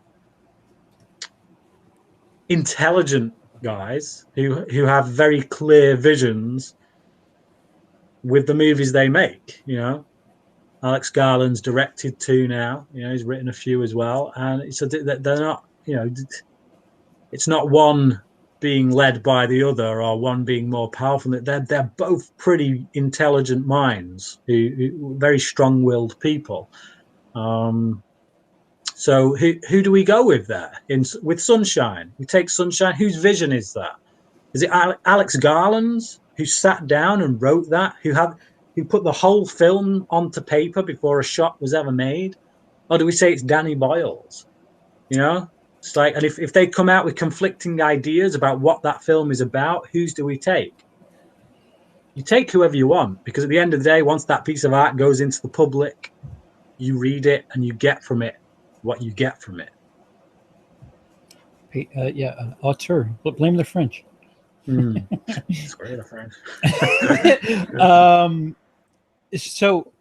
intelligent guys who have very clear visions with the movies they make. Alex Garland's directed two now. He's written a few as well, and they're not. It's not one being led by the other or one being more powerful. They're both pretty intelligent minds, who very strong-willed people. So who do we go with there? With Sunshine, we take Sunshine. Whose vision is that? Is it Alex Garland's, who sat down and wrote that? Who put the whole film onto paper before a shot was ever made? Or do we say it's Danny Boyle's? It's like, and if they come out with conflicting ideas about what that film is about, whose do we take? You take whoever you want, because at the end of the day, once that piece of art goes into the public, you read it and you get from it what you get from it.
Auteur. Blame the French.
It's great, French.
So,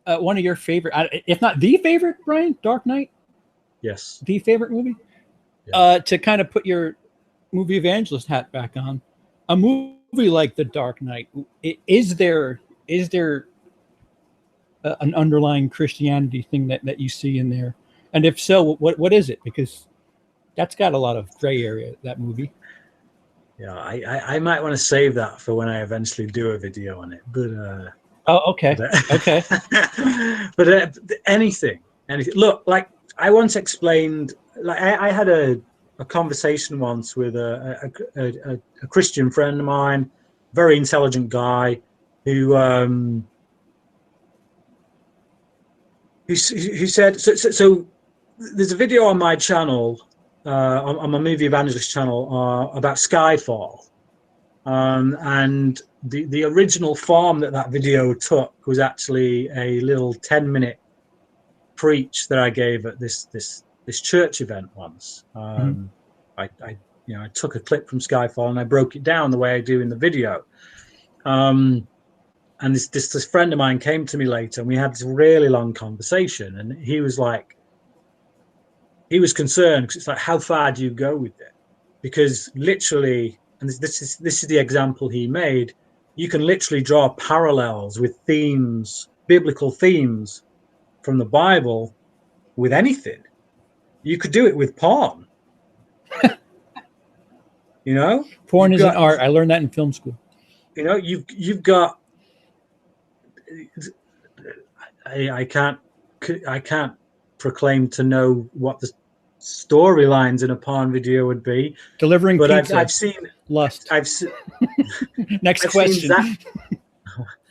one of your favorite, if not the favorite, Brian, Dark Knight?
Yes.
The favorite movie?
Yeah.
To kind of put your movie evangelist hat back on, a movie like The Dark Knight, is there an underlying Christianity thing that you see in there? And if so, what is it? Because that's got a lot of gray area, that movie.
Yeah, I might want to save that for when I eventually do a video on it. But
okay. Okay.
But anything. Look, like I once explained, like I had a conversation once with a Christian friend of mine, very intelligent guy, who said, so there's a video on my channel, on my Movie Evangelist channel, about Skyfall. And the original form that video took was actually a little 10-minute preach that I gave at this church event once. I took a clip from Skyfall and I broke it down the way I do in the video. And this friend of mine came to me later, and we had this really long conversation, and he was concerned, because it's like, how far do you go with it? Because literally, and this is the example he made, you can literally draw parallels with themes, biblical themes from the Bible, with anything. You could do it with porn.
Porn is an art. I learned that in film school.
You've got, I can't proclaim to know what the storylines in a porn video would be.
Delivering
but
pizza.
I've seen
Lust. Next
I've
question.
seen Zach,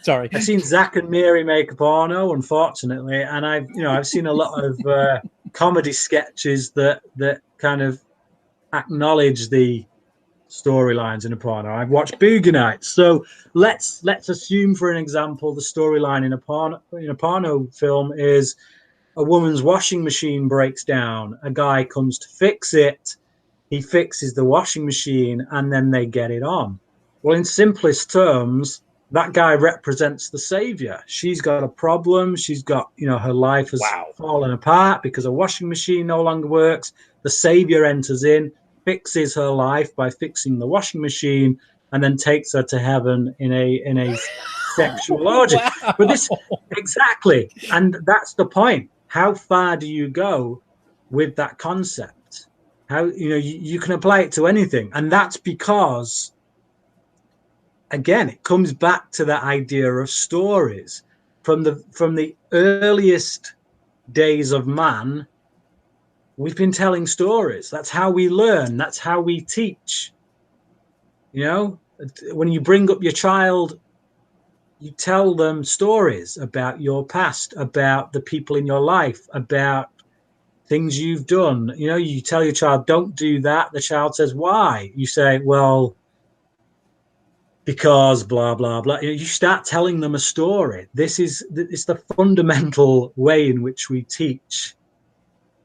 Sorry.
I've seen Zach and Miri make a porno, unfortunately, and I've seen a lot of comedy sketches that kind of acknowledge the storylines in a porno. I've watched Boogie Nights, so let's assume, for an example, the storyline in a porno film is a woman's washing machine breaks down. A guy comes to fix it. He fixes the washing machine, and then they get it on. Well, in simplest terms, that guy represents the savior. She's got a problem. She's got, her life has fallen apart because a washing machine no longer works. The savior enters in, fixes her life by fixing the washing machine, and then takes her to heaven in a sexual orgy.
Wow.
But this exactly, and that's the point. How far do you go with that concept? How you can apply it to anything, and that's because, again, it comes back to that idea of stories. From the earliest days of man, we've been telling stories. That's how we learn. That's how we teach. When you bring up your child, you tell them stories about your past, about the people in your life, about things you've done. You tell your child, don't do that. The child says, why? You say, well, because blah, blah, blah. You start telling them a story. It's the fundamental way in which we teach.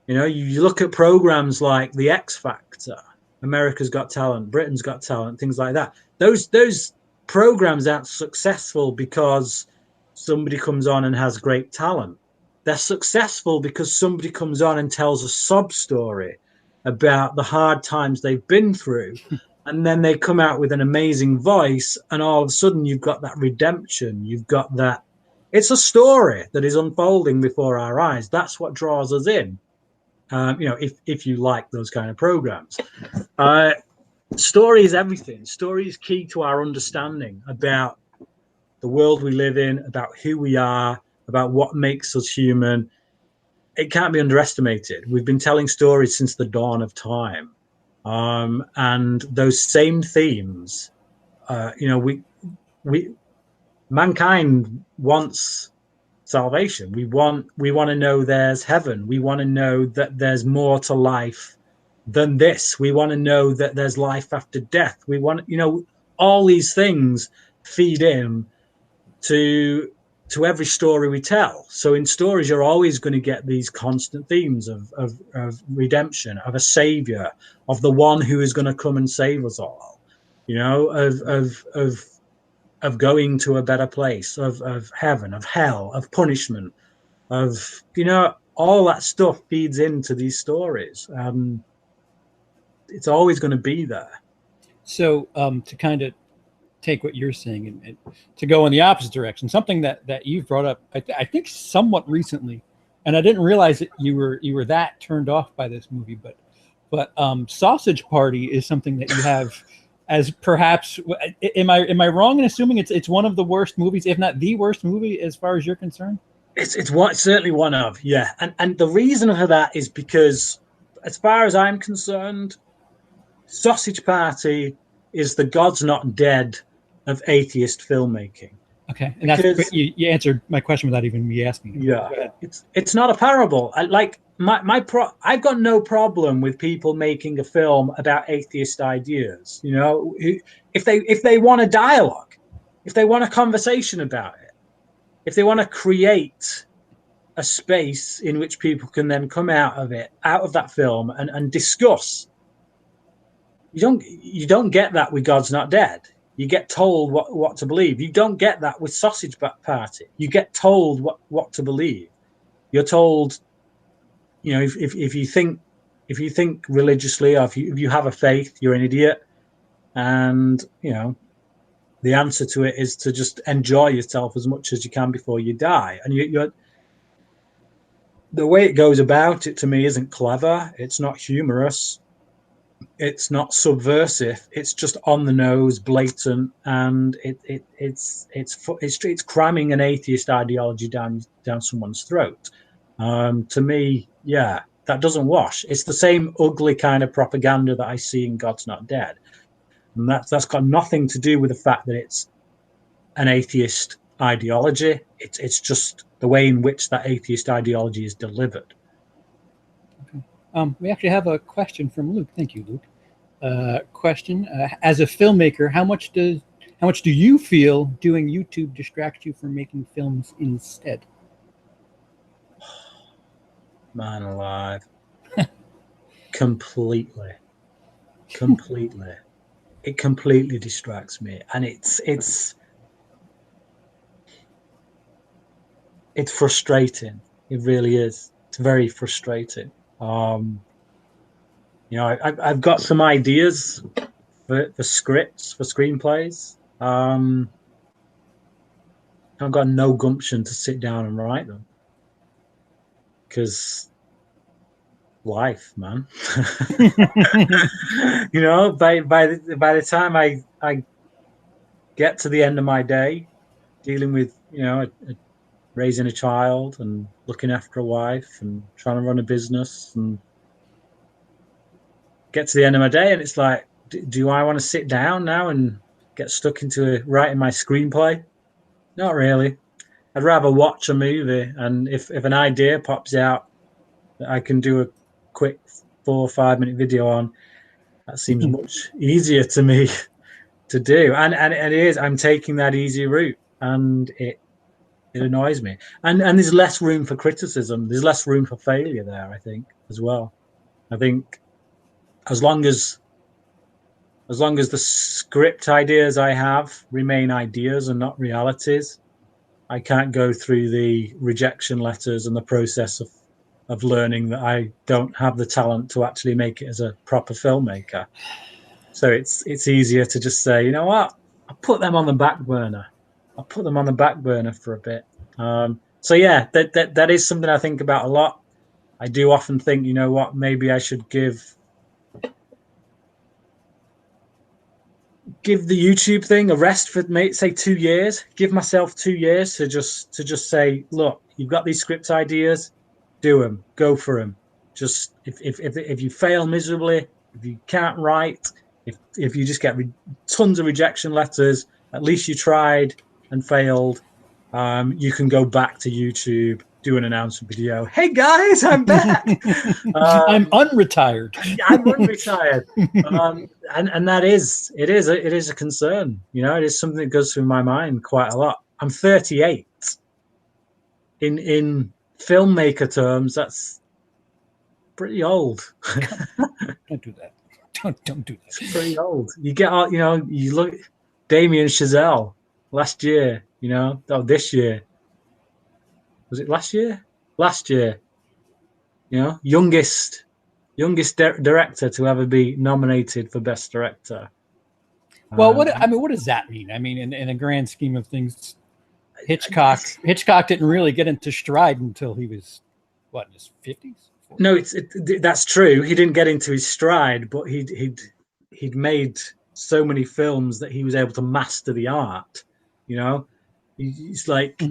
You look at programs like The X Factor, America's Got Talent, Britain's Got Talent, things like that. Those programs aren't successful because somebody comes on and has great talent. They're successful because somebody comes on and tells a sob story about the hard times they've been through. And then they come out with an amazing voice, and all of a sudden you've got that redemption. You've got that. It's a story that is unfolding before our eyes. That's what draws us in. If you like those kind of programs. Story is everything. Story is key to our understanding about the world we live in, about who we are, about what makes us human. It can't be underestimated. We've been telling stories since the dawn of time. And those same themes, mankind wants salvation. We want to know there's heaven. We want to know that there's more to life than this. We want to know that there's life after death. We want, all these things feed in to every story we tell. So in stories, you're always going to get these constant themes of redemption, of a savior, of the one who is going to come and save us all, of going to a better place, of heaven, of hell, of punishment, of, all that stuff feeds into these stories. It's always going to be there.
So to kind of take what you're saying and to go in the opposite direction, something that you've brought up, I think somewhat recently, and I didn't realize that you were that turned off by this movie, but Sausage Party is something that you have as perhaps, am I wrong in assuming it's one of the worst movies, if not the worst movie, as far as you're concerned?
It's certainly one of, yeah. And the reason for that is because, as far as I'm concerned, Sausage Party is the God's Not Dead of atheist filmmaking.
Okay, and that's you answered my question without even me asking.
Yeah, it's not a parable. I've got no problem with people making a film about atheist ideas. If they want a dialogue, if they want a conversation about it, if they want to create a space in which people can then come out of that film and discuss. You don't get that with God's Not Dead. You get told what to believe. You don't get that with Sausage Party. You get told what to believe. You're told, if you think religiously, or if you have a faith, you're an idiot. And the answer to it is to just enjoy yourself as much as you can before you die. And the way it goes about it, to me, isn't clever. It's not humorous. It's not subversive. It's just on the nose, blatant, and it's cramming an atheist ideology down someone's throat. To me, yeah, that doesn't wash. It's the same ugly kind of propaganda that I see in God's Not Dead, and that's got nothing to do with the fact that it's an atheist ideology. It's just the way in which that atheist ideology is delivered.
Okay. We actually have a question from Luke. Thank you, Luke. Question: as a filmmaker, how much do you feel doing YouTube distracts you from making films instead?
Man alive. Completely. It completely distracts me, and it's frustrating. It really is. It's very frustrating. I've got some ideas for scripts, for screenplays. I've got no gumption to sit down and write them because life, man. By the time I get to the end of my day, dealing with raising a child and looking after a wife and trying to run a business, and get to the end of my day, and it's like, do I want to sit down now and get stuck into writing my screenplay? Not really. I'd rather watch a movie, and if an idea pops out that I can do a quick 4 or 5 minute video on, that seems much easier to me to do. And it is. I'm taking that easy route, and it annoys me. And there's less room for criticism. There's less room for failure there, I think, as well. I think as long as the script ideas I have remain ideas and not realities, I can't go through the rejection letters and the process of learning that I don't have the talent to actually make it as a proper filmmaker. So it's easier to just say, you know what, I'll put them on the back burner. I'll put them on the back burner for a bit. So yeah, that is something I think about a lot. I do often think, you know what, maybe I should give the YouTube thing a rest for say 2 years. Give myself 2 years to just say, look, you've got these script ideas, do them, go for them. Just if you fail miserably, if you can't write, if you just get tons of rejection letters, at least you tried and failed. You can go back to YouTube, do an announcement video. Hey guys, I'm back.
I'm unretired.
I'm unretired. And that is a concern. It is something that goes through my mind quite a lot. I'm 38. In filmmaker terms, that's pretty old.
Don't do that. Don't do that.
It's pretty old. You get out, you look Damien Chazelle last year, this year. Was it last year? Last year. Youngest director to ever be nominated for Best Director.
Well, what does that mean? I mean, in a grand scheme of things, Hitchcock didn't really get into stride until he was in his 50s.
No, that's true. He didn't get into his stride, but he'd made so many films that he was able to master the art. It's like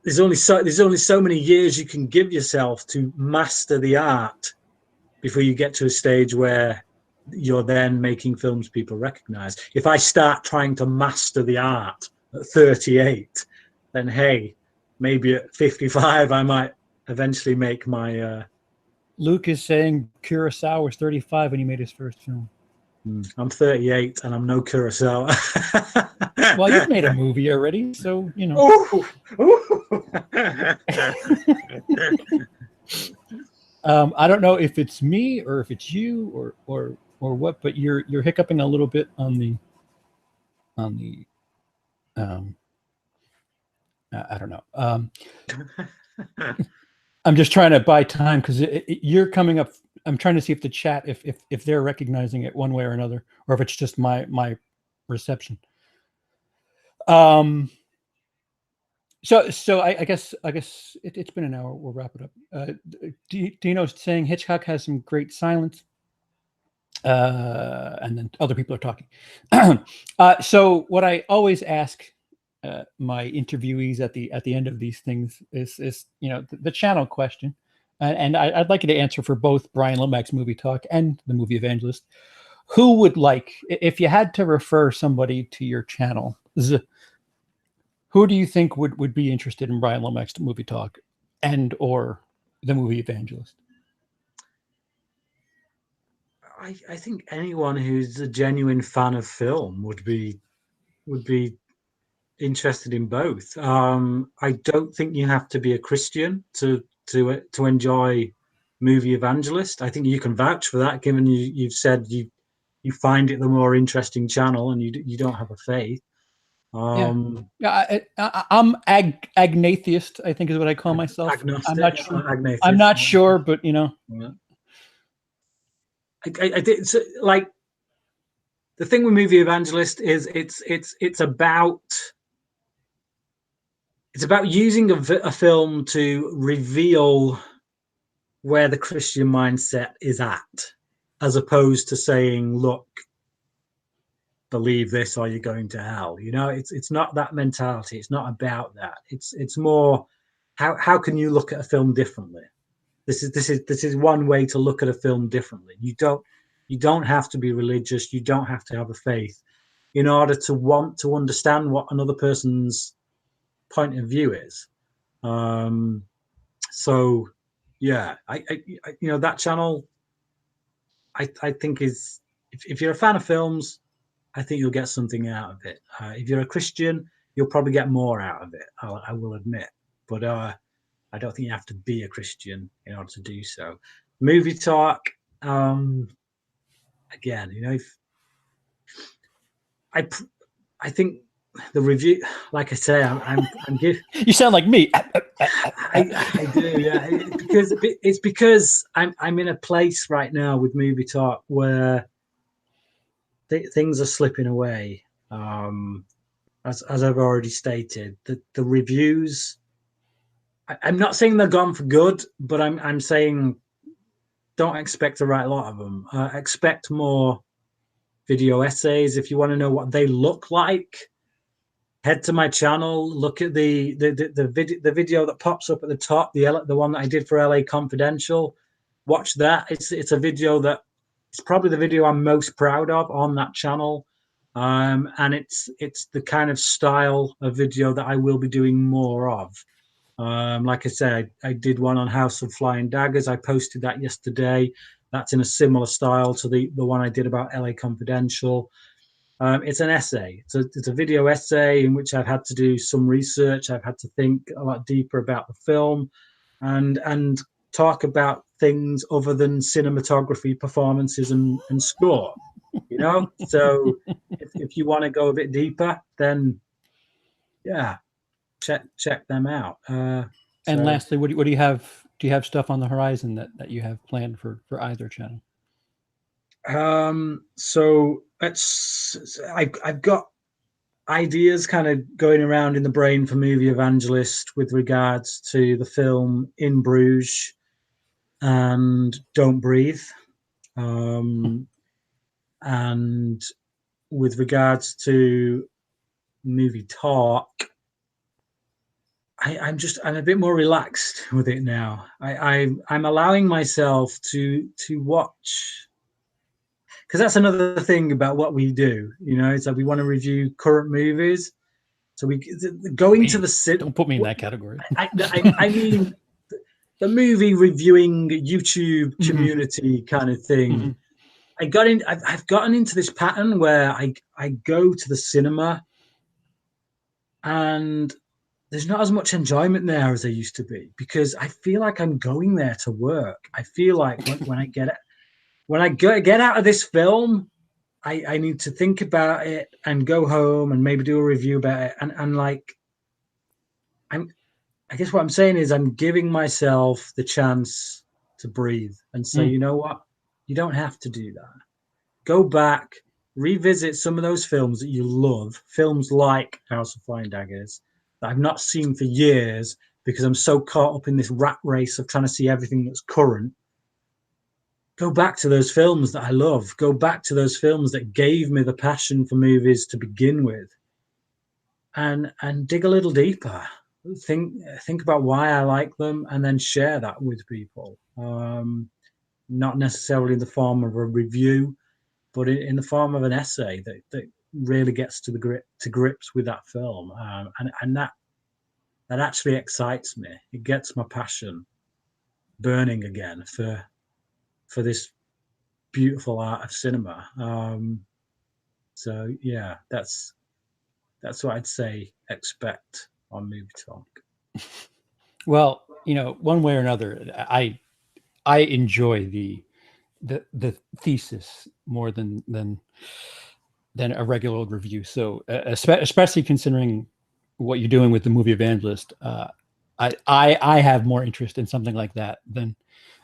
there's only so many years you can give yourself to master the art before you get to a stage where you're then making films people recognize. If I start trying to master the art at 38, then hey, maybe at 55 I might eventually make my
Luke is saying Kurosawa was 35 when he made his first film.
I'm 38 and I'm no Kurosawa.
Well, you've made a movie already, so Ooh. I don't know if it's me or if it's you or what, but you're hiccuping a little bit on the I don't know. I'm just trying to buy time because you're coming up. I'm trying to see if the chat, if they're recognizing it one way or another, or if it's just my reception. So I guess it's been an hour. We'll wrap it up. Dino's saying Hitchcock has some great silence. and then other people are talking. So what I always ask my interviewees at the end of these things is the channel question, and I'd like you to answer for both Bryan Lomax Movie Talk and the Movie Evangelist. Who would like, if you had to refer somebody to your channel, who do you think would be interested in Bryan Lomax Movie Talk and or the Movie Evangelist?
I think anyone who's a genuine fan of film would be interested in both. I don't think you have to be a Christian to enjoy Movie Evangelist. I think you can vouch for that, given you've said you find it the more interesting channel, and you don't have a faith.
Yeah, I'm agnatheist, I think is what I call myself.
Agnostic.
I'm not sure.
Agnatheist,
I'm not sure, but
Yeah. I did, so, like, the thing with Movie Evangelist is it's about using a film to reveal where the Christian mindset is at, as opposed to saying, look, believe this or you're going to hell. It's not that mentality. It's not about that. It's more, how can you look at a film differently? This is one way to look at a film differently. You don't have to be religious. You don't have to have a faith in order to want to understand what another person's point of view is. So yeah, I that channel, I think is, if you're a fan of films, I think you'll get something out of it. If you're a Christian, you'll probably get more out of it, I will admit. But I don't think you have to be a Christian in order to do so. Movie Talk, again, if I think the review, like I say, I'm giving.
You sound like me.
I do, yeah. Because I'm in a place right now with Movie Talk where things are slipping away. As I've already stated, the reviews. I'm not saying they're gone for good, but I'm saying don't expect to write a lot of them. Expect more video essays. If you want to know what they look like, head to my channel. Look at the video that pops up at the top, the one that I did for LA Confidential. Watch that. It's a video that it's probably the video I'm most proud of on that channel. And it's the kind of style of video that I will be doing more of. Like I said, I did one on House of Flying Daggers. I posted that yesterday. That's in a similar style to the one I did about LA Confidential. It's an essay. It's a video essay in which I've had to do some research. I've had to think a lot deeper about the film and talk about things other than cinematography, performances, and score. So if you want to go a bit deeper, then yeah, check them out.
And lastly, what do you have? Do you have stuff on the horizon that you have planned for either channel?
So I've got ideas kind of going around in the brain for Movie Evangelist with regards to the film In Bruges and Don't Breathe. And with regards to Movie Talk, I'm a bit more relaxed with it now. I'm allowing myself to watch, because that's another thing about what we do. It's like we want to review current movies. So we going to the cinema.
Don't put me in that category.
I mean, the movie reviewing YouTube community kind of thing. I've gotten into this pattern where I go to the cinema and there's not as much enjoyment there as there used to be, because I feel like I'm going there to work. I feel like when I get out of this film, I need to think about it and go home and maybe do a review about it. And like, I guess what I'm saying is I'm giving myself the chance to breathe and say, you know what? You don't have to do that. Go back, revisit some of those films that you love, films like House of Flying Daggers that I've not seen for years because I'm so caught up in this rat race of trying to see everything that's current. go back to those films that I love. Go back to those films that gave me the passion for movies to begin with, and dig a little deeper. Think about why I like them, and then share that with people. Not necessarily in the form of a review, but in the form of an essay that really gets to grips with that film, and that actually excites me. It gets my passion burning again for this beautiful art of cinema. So yeah, that's what I'd say. Expect on Movie Talk.
Well, one way or another, I enjoy the thesis more than a regular old review. So especially considering what you're doing with the Movie Evangelist, I have more interest in something like that than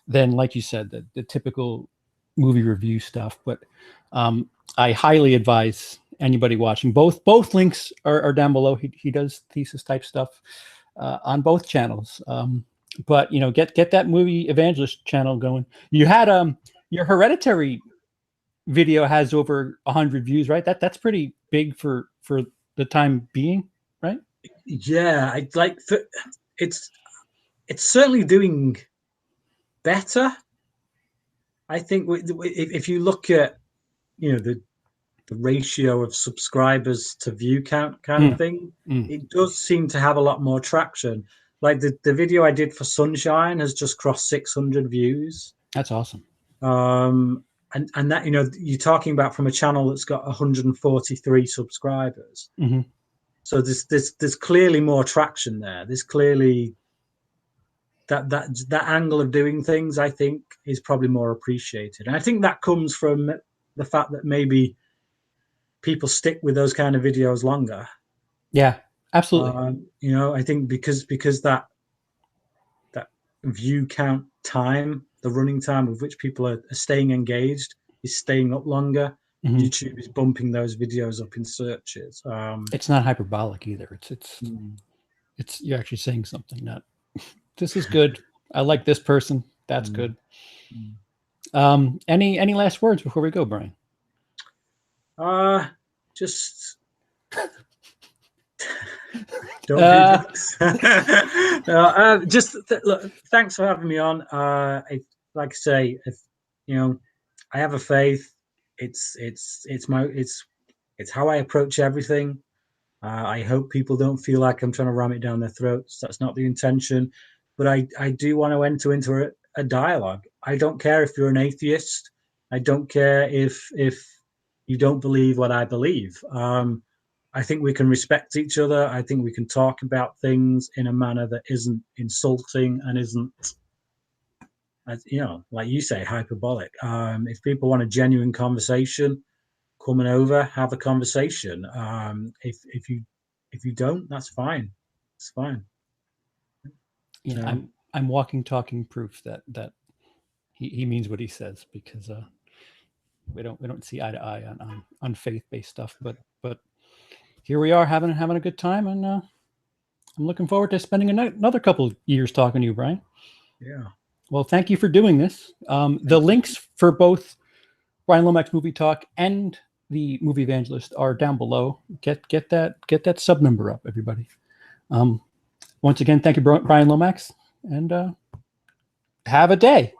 like you said, the typical movie review stuff. But I highly advise anybody watching. Both links are down below. He does thesis type stuff on both channels. But get that Movie Evangelist channel going. You had your Hereditary video has over 100 views, right? That's pretty big for the time being, right?
Yeah, it's certainly doing better. I think if you look at the ratio of subscribers to view count kind of thing, it does seem to have a lot more traction. Like the video I did for Sunshine has just crossed 600 views.
That's awesome.
And that, you're talking about from a channel that's got 143 subscribers.
Mm-hmm.
So there's clearly more traction there. There's clearly that angle of doing things, I think, is probably more appreciated. And I think that comes from the fact that maybe people stick with those kind of videos longer.
Yeah, absolutely.
I think because that view count time, the running time with which people are staying engaged, is staying up longer. Mm-hmm. YouTube is bumping those videos up in searches.
It's not hyperbolic either. It's you're actually saying something. Not this is good. I like this person. That's good. Any last words before we go, Brian?
Just don't look, thanks for having me on. Like I say, if I have a faith. It's how I approach everything. I hope people don't feel like I'm trying to ram it down their throats. That's not the intention. But I do want to enter into a dialogue. I don't care if you're an atheist. I don't care if you don't believe what I believe. I think we can respect each other. I think we can talk about things in a manner that isn't insulting and isn't, like you say, hyperbolic. If people want a genuine conversation, coming over, have a conversation. If you don't, that's fine. It's fine.
Yeah, I'm walking, talking proof that he means what he says, because we don't see eye to eye on faith-based stuff, but here we are having a good time, and I'm looking forward to spending another couple of years talking to you, Brian.
Yeah.
Well, thank you for doing this. The links for both Bryan Lomax Movie Talk and the Movie Evangelist are down below. Get that sub number up, everybody. Once again, thank you, Bryan Lomax, and have a day.